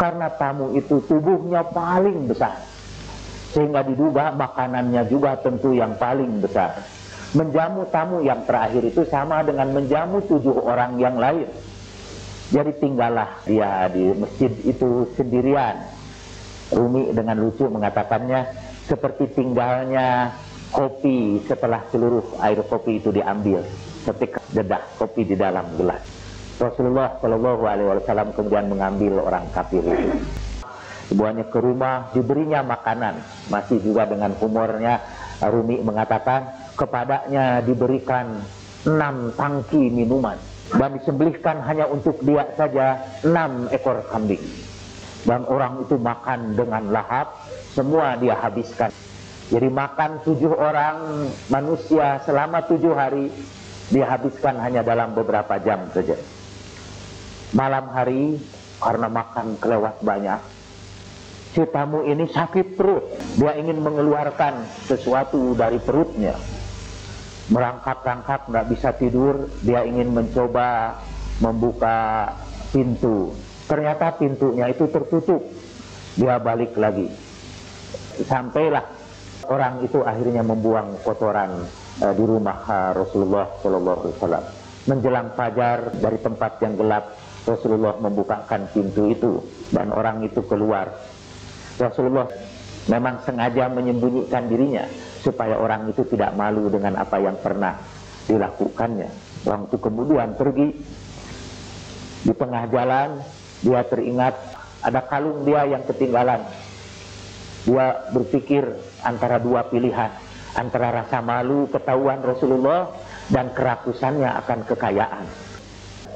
karena tamu itu tubuhnya paling besar, sehingga diduga makanannya juga tentu yang paling besar. Menjamu tamu yang terakhir itu sama dengan menjamu 7 orang yang lain. Jadi tinggallah dia di masjid itu sendirian. Rumi dengan lucu mengatakannya seperti tinggalnya kopi setelah seluruh air kopi itu diambil, ketika dedah kopi di dalam gelas. Rasulullah Shallallahu Alaihi Wasallam kemudian mengambil orang kafir itu, dibawanya ke rumah, diberinya makanan. Masih juga dengan humornya, Rumi mengatakan kepadanya diberikan 6 tangki minuman dan disembelihkan hanya untuk dia saja 6 ekor kambing. Dan orang itu makan dengan lahap, semua dia habiskan. Jadi makan 7 orang manusia selama 7 hari dihabiskan hanya dalam beberapa jam saja. Malam hari karena makan kelewat banyak, si tamu ini sakit perut. Dia ingin mengeluarkan sesuatu dari perutnya. Merangkak-rangkak nggak bisa tidur, dia ingin mencoba membuka pintu. Ternyata pintunya itu tertutup. Dia balik lagi. Sampailah orang itu akhirnya membuang kotoran di rumah Rasulullah Shallallahu Alaihi Wasallam. Menjelang fajar dari tempat yang gelap, Rasulullah membukakan pintu itu dan orang itu keluar. Rasulullah memang sengaja menyembunyikan dirinya supaya orang itu tidak malu dengan apa yang pernah dilakukannya. Orang itu kemudian pergi. Di tengah jalan dia teringat ada kalung dia yang ketinggalan. Dia berpikir antara 2 pilihan, antara rasa malu ketahuan Rasulullah dan kerakusannya akan kekayaan.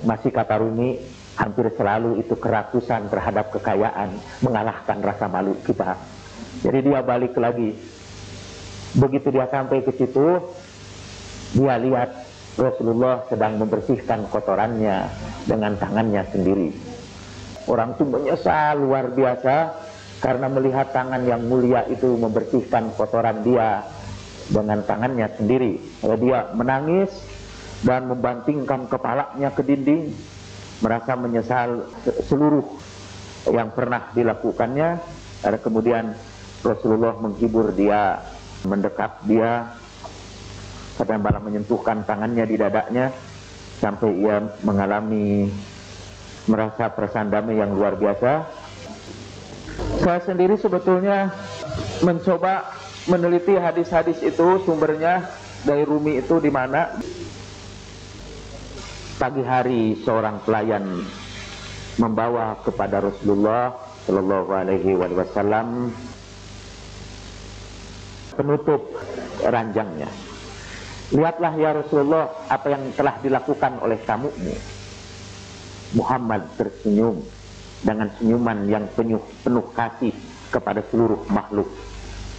Masih kata Rumi, hampir selalu itu kerakusan terhadap kekayaan mengalahkan rasa malu kita. Jadi dia balik lagi. Begitu dia sampai ke situ, dia lihat Rasulullah sedang membersihkan kotorannya dengan tangannya sendiri. Orang itu menyesal luar biasa karena melihat tangan yang mulia itu membersihkan kotoran dia dengan tangannya sendiri. Lalu dia menangis dan membantingkan kepalanya ke dinding, merasa menyesal seluruh yang pernah dilakukannya. Ada kemudian Rasulullah menghibur dia, mendekat dia, sampai malah menyentuhkan tangannya di dadanya, sampai ia mengalami merasa perasaan damai yang luar biasa. Saya sendiri sebetulnya mencoba meneliti hadis-hadis itu, sumbernya dari Rumi itu di mana. Pagi hari seorang pelayan membawa kepada Rasulullah Shallallahu Alaihi Wasallam penutup ranjangnya. Lihatlah ya Rasulullah apa yang telah dilakukan oleh tamumu. Muhammad tersenyum dengan senyuman yang penuh kasih kepada seluruh makhluk.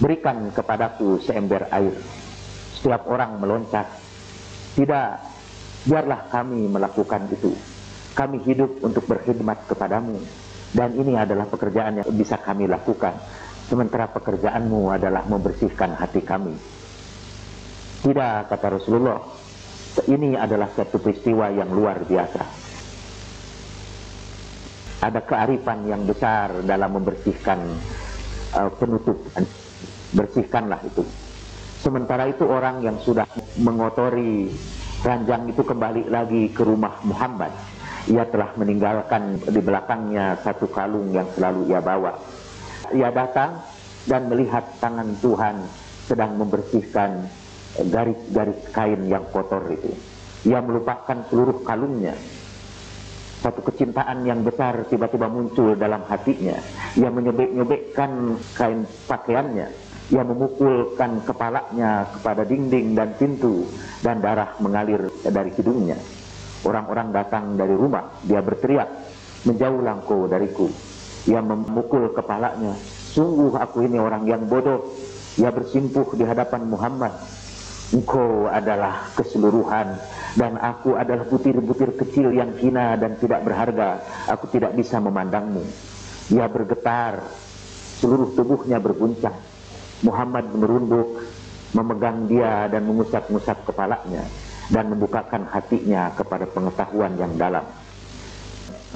Berikan kepadaku seember air. Setiap orang meloncat. Tidak, biarlah kami melakukan itu. Kami hidup untuk berkhidmat kepadamu, dan ini adalah pekerjaan yang bisa kami lakukan. Sementara pekerjaanmu adalah membersihkan hati kami. Tidak, kata Rasulullah, ini adalah satu peristiwa yang luar biasa. Ada kearifan yang besar dalam membersihkan penutup. Bersihkanlah itu. Sementara itu orang yang sudah mengotori ranjang itu kembali lagi ke rumah Muhammad. Ia telah meninggalkan di belakangnya satu kalung yang selalu ia bawa. Ia datang dan melihat tangan Tuhan sedang membersihkan garis-garis kain yang kotor itu. Ia melupakan seluruh kalungnya. Satu kecintaan yang besar tiba-tiba muncul dalam hatinya. Ia menyobek-nyobekkan kain pakaiannya. Ia memukulkan kepalanya kepada dinding dan pintu, dan darah mengalir dari hidungnya. Orang-orang datang dari rumah, dia berteriak, "Menjauhlah engkau dariku." Ia memukul kepalanya, "Sungguh aku ini orang yang bodoh." Ia bersimpuh di hadapan Muhammad, "Engkau adalah keseluruhan, dan aku adalah butir-butir kecil yang hina dan tidak berharga. Aku tidak bisa memandangmu." Ia bergetar, seluruh tubuhnya berguncang. Muhammad merunduk, memegang dia dan mengusap-ngusap kepalanya, dan membukakan hatinya kepada pengetahuan yang dalam.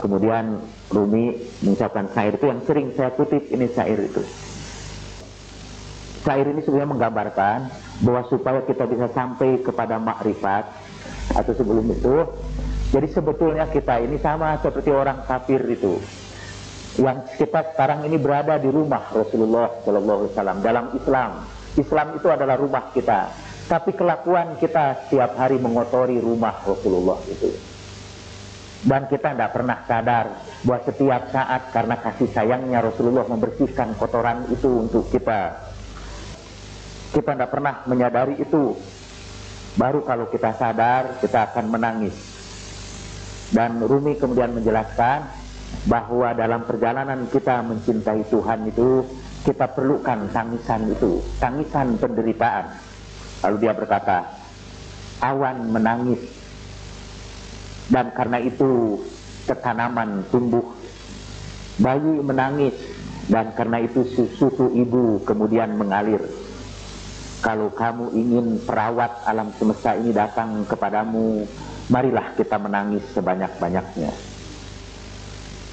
Kemudian Rumi mengucapkan syair itu yang sering saya kutip, ini syair itu. Syair ini sebenarnya menggambarkan bahwa supaya kita bisa sampai kepada makrifat, atau sebelum itu, jadi sebetulnya kita ini sama seperti orang kafir itu, yang kita sekarang ini berada di rumah Rasulullah SAW dalam Islam. Islam itu adalah rumah kita, tapi kelakuan kita setiap hari mengotori rumah Rasulullah itu. Dan kita tidak pernah sadar bahwa setiap saat karena kasih sayangnya Rasulullah membersihkan kotoran itu untuk kita. Kita tidak pernah menyadari itu. Baru kalau kita sadar, kita akan menangis. Dan Rumi kemudian menjelaskan bahwa dalam perjalanan kita mencintai Tuhan itu, kita perlukan tangisan itu, tangisan penderitaan. Lalu dia berkata, "Awan menangis, dan karena itu ketanaman tumbuh. Bayi menangis, dan karena itu susu ibu kemudian mengalir. Kalau kamu ingin perawat alam semesta ini datang kepadamu, marilah kita menangis sebanyak-banyaknya."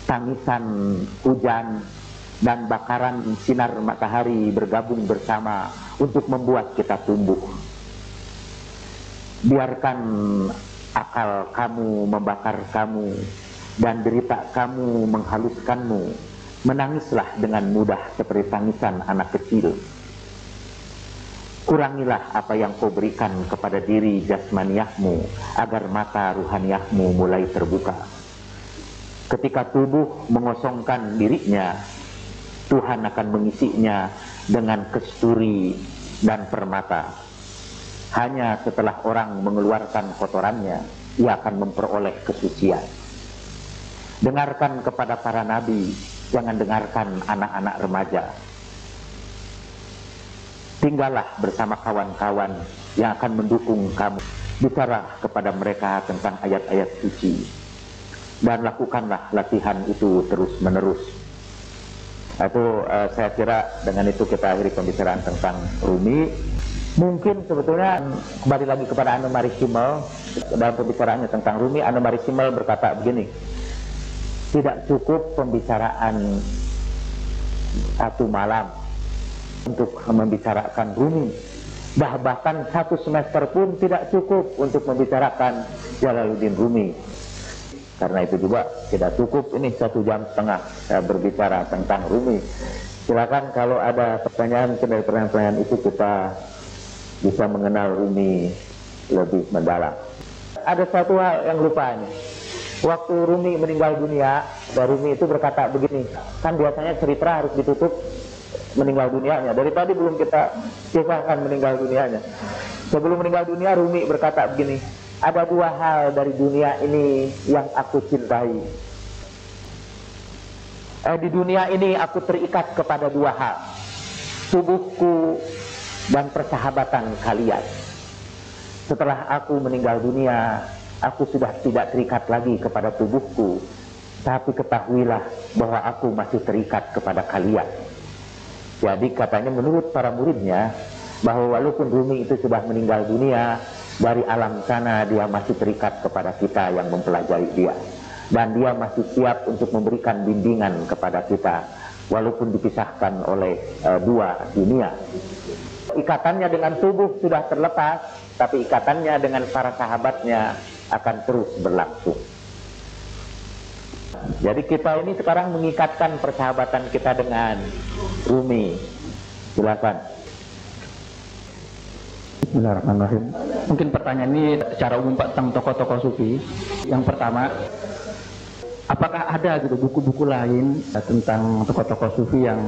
Tangisan hujan dan bakaran sinar matahari bergabung bersama untuk membuat kita tumbuh. Biarkan akal kamu membakar kamu dan derita kamu menghaluskanmu. Menangislah dengan mudah seperti tangisan anak kecil. Kurangilah apa yang kau berikan kepada diri jasmaniahmu, agar mata ruhaniahmu mulai terbuka. Ketika tubuh mengosongkan dirinya, Tuhan akan mengisinya dengan kesturi dan permata. Hanya setelah orang mengeluarkan kotorannya, ia akan memperoleh kesucian. Dengarkan kepada para nabi, jangan dengarkan anak-anak remaja. Tinggallah bersama kawan-kawan yang akan mendukung kamu. Bicara kepada mereka tentang ayat-ayat suci, dan lakukanlah latihan itu terus-menerus. Itu saya kira dengan itu kita akhiri pembicaraan tentang Rumi. Mungkin sebetulnya kembali lagi kepada Anne-Marie Schimmel, dalam pembicaraannya tentang Rumi, Anne-Marie Schimmel berkata begini, tidak cukup pembicaraan satu malam untuk membicarakan Rumi. Bahkan satu semester pun tidak cukup untuk membicarakan Jalaluddin Rumi. Karena itu juga tidak cukup ini 1,5 jam saya berbicara tentang Rumi. Silakan kalau ada pertanyaan, dari pertanyaan itu kita bisa mengenal Rumi lebih mendalam. Ada satu hal yang lupa ini. Waktu Rumi meninggal dunia, Rumi itu berkata begini, kan biasanya cerita harus ditutup meninggal dunianya. Dari tadi belum kita kisahkan meninggal dunianya. Sebelum meninggal dunia, Rumi berkata begini, ada 2 hal dari dunia ini yang aku cintai. Di dunia ini aku terikat kepada 2 hal, tubuhku dan persahabatan kalian. Setelah aku meninggal dunia, aku sudah tidak terikat lagi kepada tubuhku, tapi ketahuilah bahwa aku masih terikat kepada kalian. Jadi katanya menurut para muridnya, bahwa walaupun Rumi itu sudah meninggal dunia, dari alam sana dia masih terikat kepada kita yang mempelajari dia, dan dia masih siap untuk memberikan bimbingan kepada kita walaupun dipisahkan oleh 2 dunia. Ikatannya dengan tubuh sudah terlepas, tapi ikatannya dengan para sahabatnya akan terus berlangsung. Jadi kita ini sekarang mengikatkan persahabatan kita dengan Rumi. Silakan. Bismillahirrahmanirrahim. Mungkin pertanyaan ini secara umum Pak tentang tokoh-tokoh sufi. Yang pertama, apakah ada gitu buku-buku lain tentang tokoh-tokoh sufi yang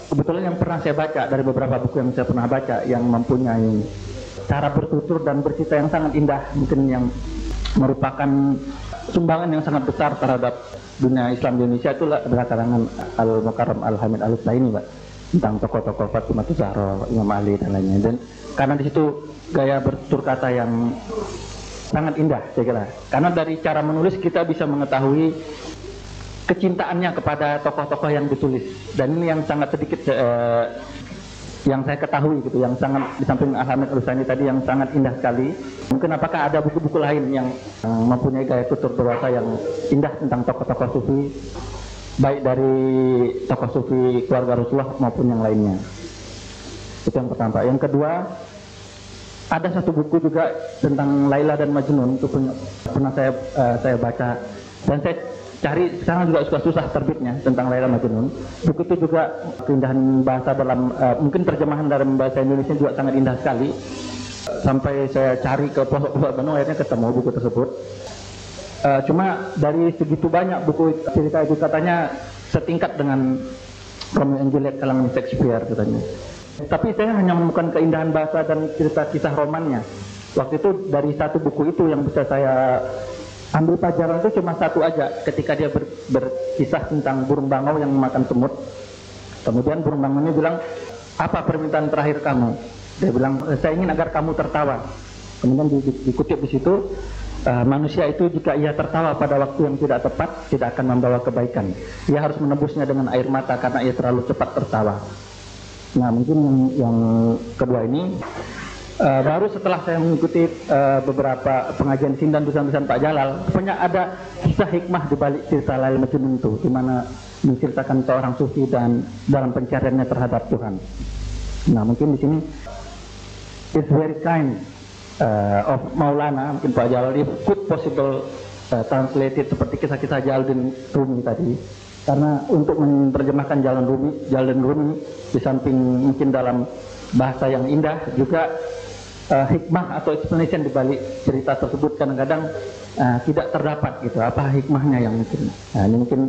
kebetulan yang pernah saya baca dari beberapa buku yang saya pernah baca yang mempunyai cara bertutur dan bercerita yang sangat indah, mungkin yang merupakan sumbangan yang sangat besar terhadap dunia Islam di Indonesia, itulah adalah karangan Al-Mukarram Al-Hamid Al-Husaini, Pak, tentang tokoh-tokoh Fatimah Zahra, Imam Ali dan lainnya. Dan karena di situ gaya bertutur kata yang sangat indah, saya kira. Karena dari cara menulis kita bisa mengetahui kecintaannya kepada tokoh-tokoh yang ditulis. Dan ini yang sangat sedikit yang saya ketahui gitu, yang sangat di samping Al-Hamid Al-Husaini tadi yang sangat indah sekali. Mungkin apakah ada buku-buku lain yang mempunyai gaya tutur berwasa yang indah tentang tokoh-tokoh sufi, baik dari tokoh sufi keluarga Rasulullah maupun yang lainnya. Itu yang pertama. Yang kedua, ada satu buku juga tentang Laila dan Majnun, itu pernah saya baca dan saya cari, sekarang juga susah terbitnya, tentang Laila Majnun. Buku itu juga keindahan bahasa dalam mungkin terjemahan dalam bahasa Indonesia juga sangat indah sekali. Sampai saya cari ke pelosok-pelosok Bandung, akhirnya ketemu buku tersebut. Cuma dari segitu banyak buku cerita itu katanya setingkat dengan Romeo and Juliet kalangan Shakespeare katanya. Tapi saya hanya menemukan keindahan bahasa dan cerita kisah romannya. Waktu itu dari satu buku itu yang bisa saya ambil pelajaran itu cuma satu aja, ketika dia berkisah tentang burung bangau yang memakan semut. Kemudian burung bangau ini bilang, apa permintaan terakhir kamu? Dia bilang, saya ingin agar kamu tertawa. Kemudian dikutip di situ, manusia itu jika ia tertawa pada waktu yang tidak tepat, tidak akan membawa kebaikan. Ia harus menebusnya dengan air mata karena ia terlalu cepat tertawa. Nah, mungkin yang kedua ini baru setelah saya mengikuti beberapa pengajian Sindan tulisan-tulisan Pak Jalal, rupanya ada kisah hikmah di balik cerita Laila Majnun itu, di mana menceritakan seorang sufi dan dalam pencariannya terhadap Tuhan. Nah, mungkin di sini it's very kind of Maulana, mungkin Pak Jalal, if could possible translated seperti kisah-kisah Jalaluddin Rumi tadi. Karena untuk menerjemahkan Jalaluddin Rumi di samping mungkin dalam bahasa yang indah, juga hikmah atau explanation di balik cerita tersebut kadang-kadang tidak terdapat gitu. Apa hikmahnya yang mungkin? Nah, ini mungkin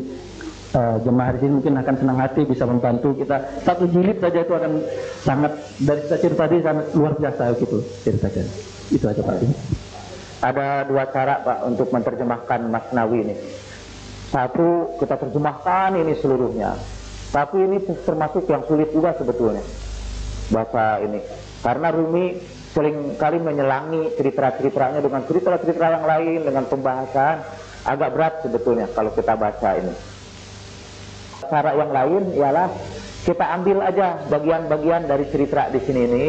jemaah di sini mungkin akan senang hati bisa membantu kita. Satu jilid saja itu akan sangat, dari cerita tadi sangat luar biasa gitu ceritanya. Itu aja Pak. Ada dua cara Pak untuk menerjemahkan Masnawi ini. Satu, kita terjemahkan ini seluruhnya. Tapi ini termasuk yang sulit juga sebetulnya bahasa ini, karena Rumi seringkali menyelangi cerita-ceritanya dengan cerita-cerita yang lain, dengan pembahasan agak berat sebetulnya kalau kita baca ini. Cara yang lain ialah kita ambil aja bagian-bagian dari cerita di sini ini,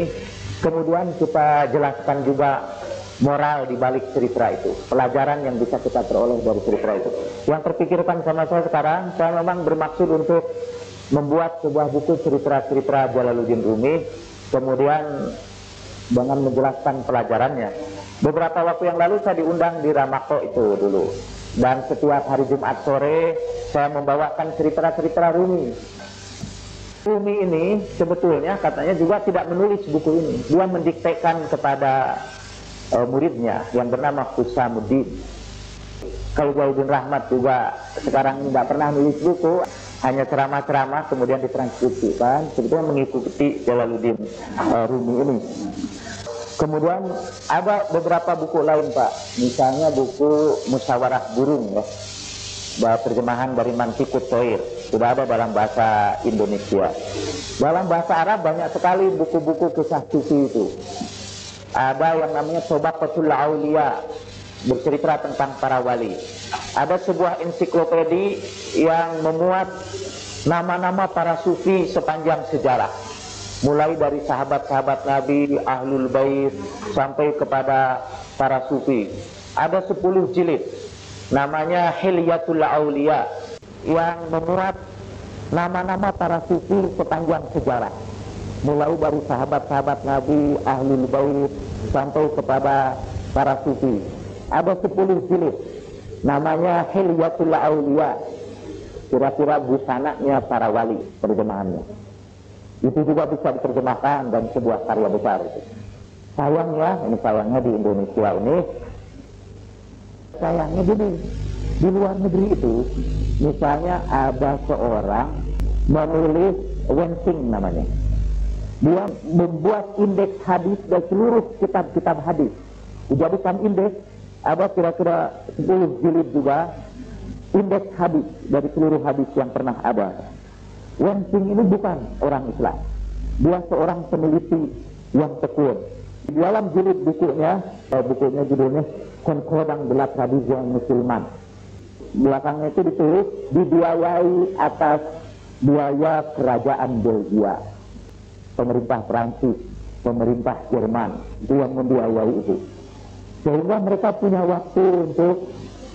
kemudian kita jelaskan juga moral di balik cerita itu, pelajaran yang bisa kita peroleh dari cerita itu. Yang terpikirkan sama saya sekarang, saya memang bermaksud untuk membuat sebuah buku cerita-cerita Jalaluddin Rumi, kemudian dengan menjelaskan pelajarannya. Beberapa waktu yang lalu saya diundang di Ramako itu dulu, dan setiap hari Jumat sore saya membawakan cerita-cerita Rumi. Rumi ini sebetulnya katanya juga tidak menulis buku ini, dia mendiktekan kepada muridnya yang bernama Husamuddin. Kalau Jalaluddin Rahmat juga sekarang tidak pernah nulis buku, hanya ceramah-ceramah kemudian ditranskripsikan, sebetulnya mengikuti Jalaluddin Rumi ini. Kemudian ada beberapa buku lain Pak, misalnya buku Musyawarah Burung ya, terjemahan dari Mantikut Thoir, sudah ada dalam bahasa Indonesia. Dalam bahasa Arab banyak sekali buku-buku kisah sufi itu. Ada yang namanya Sobaqatul Aulia, bercerita tentang para wali. Ada sebuah ensiklopedi yang memuat nama-nama para sufi sepanjang sejarah, mulai dari sahabat-sahabat Nabi, Ahlul Bait, sampai kepada para sufi. Ada 10 jilid, namanya Hilyatul Aulia, yang memuat nama-nama para sufi sepanjang sejarah, mulai dari sahabat-sahabat Nabi, Ahlul Bait, sampai kepada para sufi. Ada 10 jilid, namanya Hilyatul Aulia, kira-kira busananya para wali, terjemahannya. Itu juga bisa diterjemahkan dan sebuah karya besar itu. Sayangnya, ini sayangnya di Indonesia ini, sayangnya di luar negeri itu, misalnya ada seorang menulis Wensing namanya. Dia membuat indeks hadis dari seluruh kitab-kitab hadis. Dijadikan indeks, ada kira-kira 10 jilid juga, indeks hadis dari seluruh hadis yang pernah ada. Wensing ini bukan orang Islam. Dia seorang peneliti yang tekun. Di dalam jilid bukunya judulnya Concordang de la Tradition Musliman. Belakangnya itu ditulis dibiayai atas biaya kerajaan Belgia, pemerintah Prancis, pemerintah Jerman itu yang membiayai itu. Sehingga mereka punya waktu untuk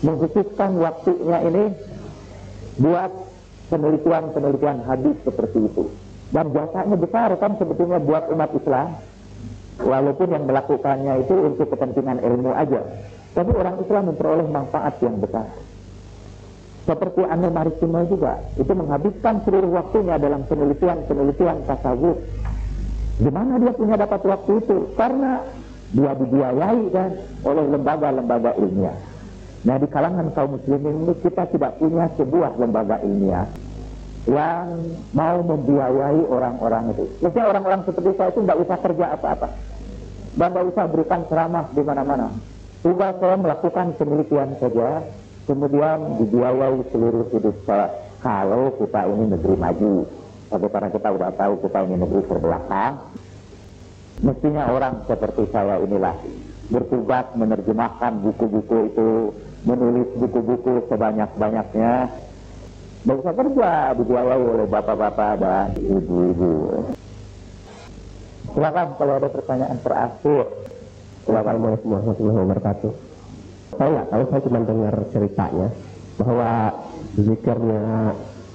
mengkhususkan waktunya ini buat penelitian hadis seperti itu. Dan jasanya besar kan sebetulnya buat umat Islam, walaupun yang melakukannya itu untuk kepentingan ilmu aja, tapi orang Islam memperoleh manfaat yang besar. Seperti An-Nu'man juga, itu menghabiskan seluruh waktunya dalam penelitian tasawuf. Di mana dia punya dapat waktu itu? Karena dia dibiayai kan oleh lembaga-lembaga ilmiah. Nah, di kalangan kaum muslimin ini kita tidak punya sebuah lembaga ilmiah yang mau membiayai orang-orang itu. Maksudnya orang-orang seperti saya itu tidak usah kerja apa-apa, dan tidak usah berikan ceramah di mana-mana. Tugas saya melakukan penelitian saja, kemudian dibiayai seluruh hidup saya. Kalau kita ini negeri maju, karena kita sudah tahu kita ini negeri terbelakang, mestinya orang seperti saya inilah bertugas menerjemahkan buku-buku itu, menulis buku-buku sebanyak-banyaknya. Tidak usah kerja, dibiayai oleh bapak-bapak dan ibu-ibu. Silakan kalau ada pertanyaan terakhir. Assalamualaikum warahmatullahi wabarakatuh. Saya nggak tahu, saya cuma dengar ceritanya bahwa zikirnya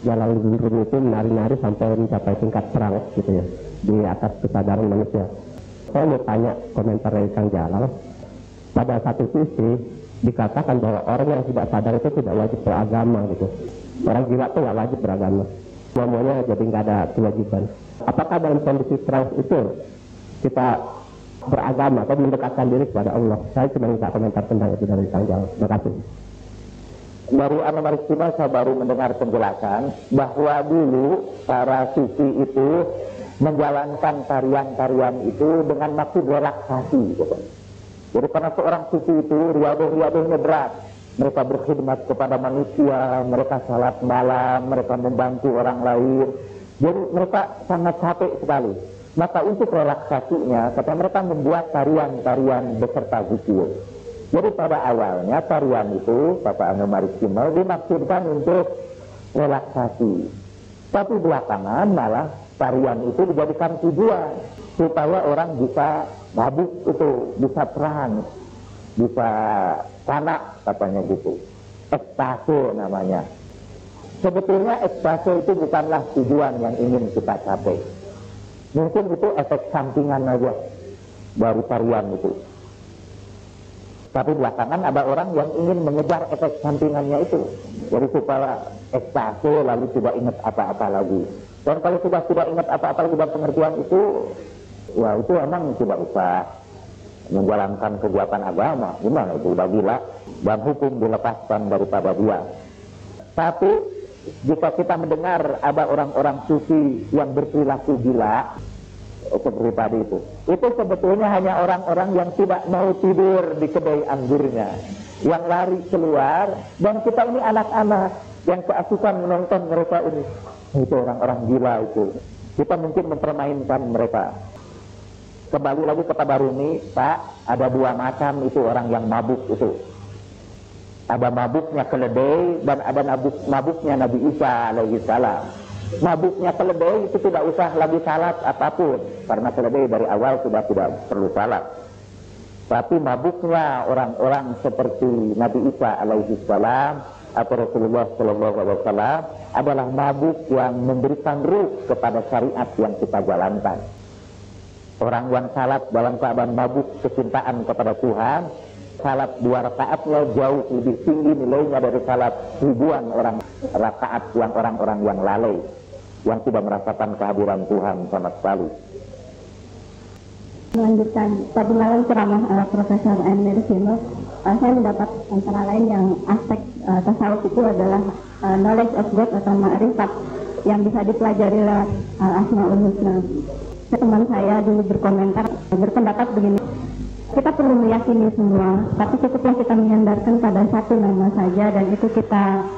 Jalaluddin Rumi itu menari-nari sampai mencapai tingkat perang gitu ya, di atas kesadaran manusia. Saya mau tanya komentar dari Kang Jalal. Pada satu sisi dikatakan bahwa orang yang tidak sadar itu tidak wajib beragama gitu. Orang gila itu nggak wajib beragama, semuanya jadi nggak ada kewajiban. Apakah dalam kondisi trans itu kita beragama atau mendekatkan diri kepada Allah? Saya cuma minta komentar tentang itu dari Kang Jalal. Terima kasih. Dari An-Nu'man saya baru mendengar penjelasan bahwa dulu para sufi itu menjalankan tarian-tarian itu dengan maksud relaksasi gitu. Jadi karena seorang sufi itu riadah-riadahnya berat, mereka berkhidmat kepada manusia, mereka salat malam, mereka membantu orang lain, jadi mereka sangat capek sekali. Maka untuk relaksasinya, kata mereka membuat tarian-tarian beserta zikir. Jadi pada awalnya tarian itu, kata An-Nu'man dimaksudkan untuk relaksasi. Tapi belakangan malah tarian itu dijadikan tujuan supaya orang bisa mabuk itu, bisa terang, bisa panak katanya gitu. Ekstase namanya. Sebetulnya ekstase itu bukanlah tujuan yang ingin kita capai. Mungkin itu efek sampingan aja dari tarian itu. Tapi belakangan ada orang yang ingin mengejar efek sampingannya itu. Jadi supaya ekstase lalu tidak ingat apa-apa lagi. Dan kalau sudah tidak ingat apa-apa lagi dalam pengertian itu, ya itu memang tidak usah menjalankan kegiatan agama. Gimana itu, udah gila dan hukum dilepaskan daripada dia. Tapi jika kita mendengar ada orang-orang sufi yang berperilaku gila seperti tadi itu sebetulnya hanya orang-orang yang tidak mau tidur di kedai anggurnya, yang lari keluar, dan kita ini anak-anak yang keasukan menonton mereka ini. Itu orang-orang gila itu. Kita mungkin mempermainkan mereka. Kembali lagi kepada Rumi, Pak, ada dua macam itu orang yang mabuk itu. Ada mabuknya keledai dan ada mabuknya Nabi Isa alaihi salam. Mabuknya keledai itu tidak usah lagi salat apapun, karena keledai dari awal sudah tidak perlu salat. Tapi mabuknya orang-orang seperti Nabi Isa alaihi salam atau Rasulullah sallallahu alaihi wasallam adalah mabuk yang memberikan ruh kepada syariat yang kita jalankan. Orang yang salat dalam keadaan mabuk kecintaan kepada Tuhan, salat 2 rakaatnya jauh lebih tinggi nilainya dari salat ribuan orang rakaat yang orang-orang yang lalai, yang tidak merasakan kehadiran Tuhan sama sekali. Melanjutkan tadi malam ceramah Profesor Emir Simo, saya mendapat antara lain yang aspek tasawuf itu adalah knowledge of God atau ma'rifat, yang bisa dipelajari lewat Asmaul Husna. Teman saya dulu berpendapat begini, kita perlu meyakini semua, tapi cukuplah kita menyandarkan pada satu nama saja, dan itu kita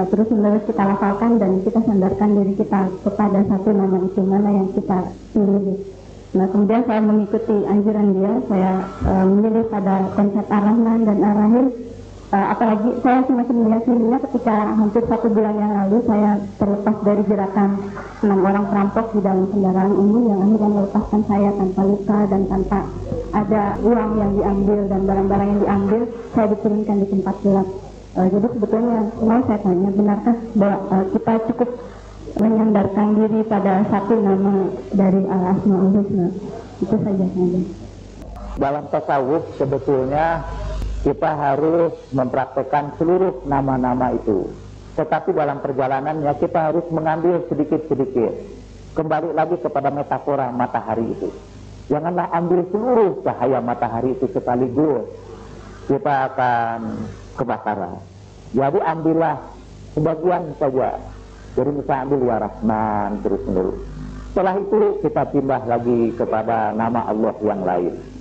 terus menerus kita lafalkan dan kita sandarkan diri kita kepada satu nama itu, mana yang kita pilih. Nah, kemudian saya mengikuti anjuran dia, saya memilih pada konsep Ar-Rahman dan Ar-Rahim. Apalagi saya semakin meyakininya ketika hampir 1 bulan yang lalu saya terlepas dari jerakan 6 orang perampok di dalam kendaraan umum yang akhirnya melepaskan saya tanpa luka dan tanpa ada uang yang diambil dan barang-barang yang diambil, saya diturunkan di tempat gelap. Jadi sebetulnya mau saya tanya, benarkah bahwa kita cukup menyandarkan diri pada satu nama dari Al-Asmaul Husna? Itu saja. Dalam tasawuf sebetulnya kita harus mempraktekkan seluruh nama-nama itu. Tetapi dalam perjalanannya kita harus mengambil sedikit-sedikit. Kembali lagi kepada metafora matahari itu. Janganlah ambil seluruh cahaya matahari itu sekaligus. Kita akan kebakaran. Jadi ambillah sebagian saja. Jadi misalnya ambil ya Rahman terus menerus. Setelah itu kita pindah lagi kepada nama Allah yang lain.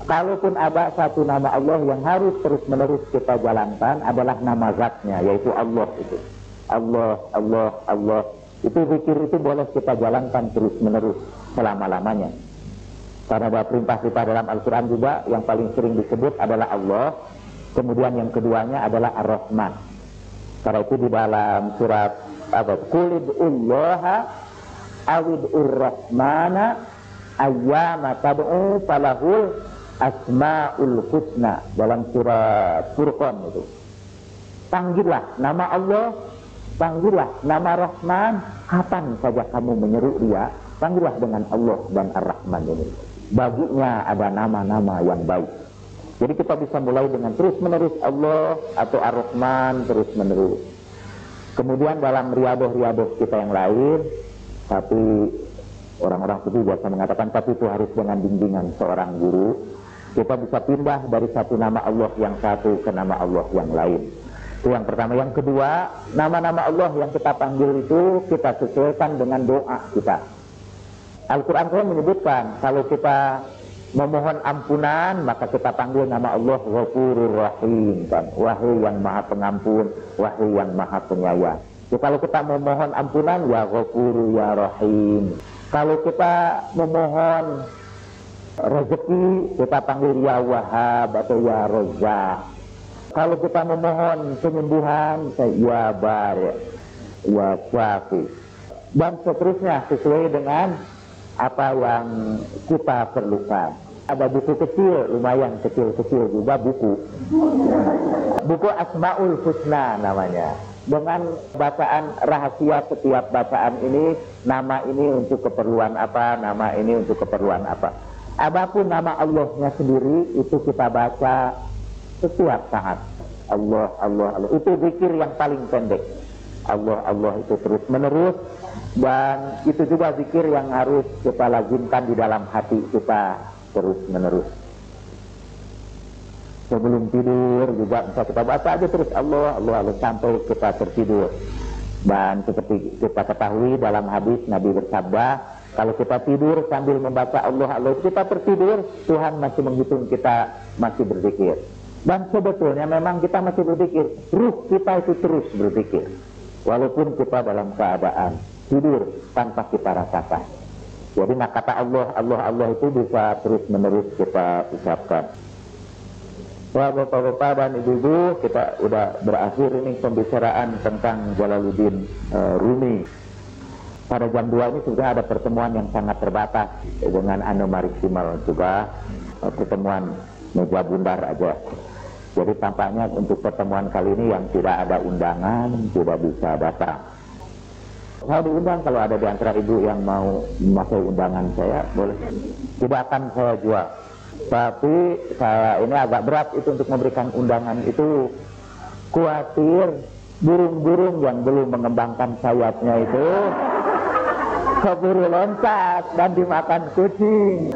Kalaupun ada satu nama Allah yang harus terus menerus kita jalankan adalah nama zatnya, yaitu Allah itu. Allah, Allah, Allah. Itu zikir itu boleh kita jalankan terus menerus selama-lamanya. Karena ada perintah-perintah dalam Al-Quran juga yang paling sering disebut adalah Allah. Kemudian yang keduanya adalah Ar-Rahman. Karena itu di dalam surat Qulid'ullaha awid'ur-Rahmana ayyama tab'u falahul Asmaul Husna, dalam surat Furqan itu. Panggillah nama Allah, panggillah nama Rahman, kapan saja kamu menyeru dia, panggillah dengan Allah dan Ar-Rahman ini. Baginya ada nama-nama yang baik. Jadi kita bisa mulai dengan terus menerus Allah atau Ar-Rahman terus menerus. Kemudian dalam riadoh-riadoh kita yang lain, tapi orang-orang itu biasa mengatakan tapi itu harus dengan bimbingan seorang guru. Kita bisa pindah dari satu nama Allah yang satu ke nama Allah yang lain. Itu yang pertama. Yang kedua, nama-nama Allah yang kita panggil itu kita sesuaikan dengan doa kita. Al-Quran menyebutkan kalau kita memohon ampunan maka kita panggil nama Allah Ghafurur Rahim, kan? Wahai yang maha pengampun, wahai yang maha penyayang. Jadi kalau kita memohon ampunan ya Ghafuru ya Rahim. Kalau kita memohon rezeki kita panggil ya Wahhab atau ya Razzaq. Kalau kita memohon penyembuhan ya Bari, ya Syafi, dan seterusnya sesuai dengan apa yang kita perlukan. Ada buku kecil, lumayan kecil-kecil juga buku Asmaul Husna namanya, dengan bacaan rahasia setiap bacaan ini. Nama ini untuk keperluan apa, nama ini untuk keperluan apa. Apapun nama Allahnya sendiri itu kita baca setiap saat. Allah, Allah, Allah. Itu zikir yang paling pendek. Allah, Allah itu terus menerus. Dan itu juga zikir yang harus kita lazimkan di dalam hati kita terus menerus. Sebelum tidur juga bisa kita baca aja terus Allah, Allah, Allah sampai kita tertidur. Dan seperti kita ketahui dalam hadis Nabi bersabda, kalau kita tidur sambil membaca Allah, Allah, kita tertidur, Tuhan masih menghitung kita masih berzikir. Dan sebetulnya memang kita masih berzikir, ruh kita itu terus berzikir. Walaupun kita dalam keadaan tidur tanpa kita rasakan. Jadi kata Allah, Allah, Allah itu bisa terus menerus kita ucapkan. Bapak-bapak dan ibu-ibu, kita udah berakhir ini pembicaraan tentang Jalaluddin Rumi. Pada jam 2 ini sudah ada pertemuan yang sangat terbatas dengan Anomarik Simal juga, pertemuan meja bundar aja. Jadi tampaknya untuk pertemuan kali ini yang tidak ada undangan tidak bisa datang. Saya diundang, kalau ada di antara ibu yang mau memakai undangan saya boleh. Tidak akan saya jual. Tapi saya ini agak berat itu untuk memberikan undangan itu, khawatir burung-burung yang belum mengembangkan sayapnya itu keburu loncat dan dimakan kucing.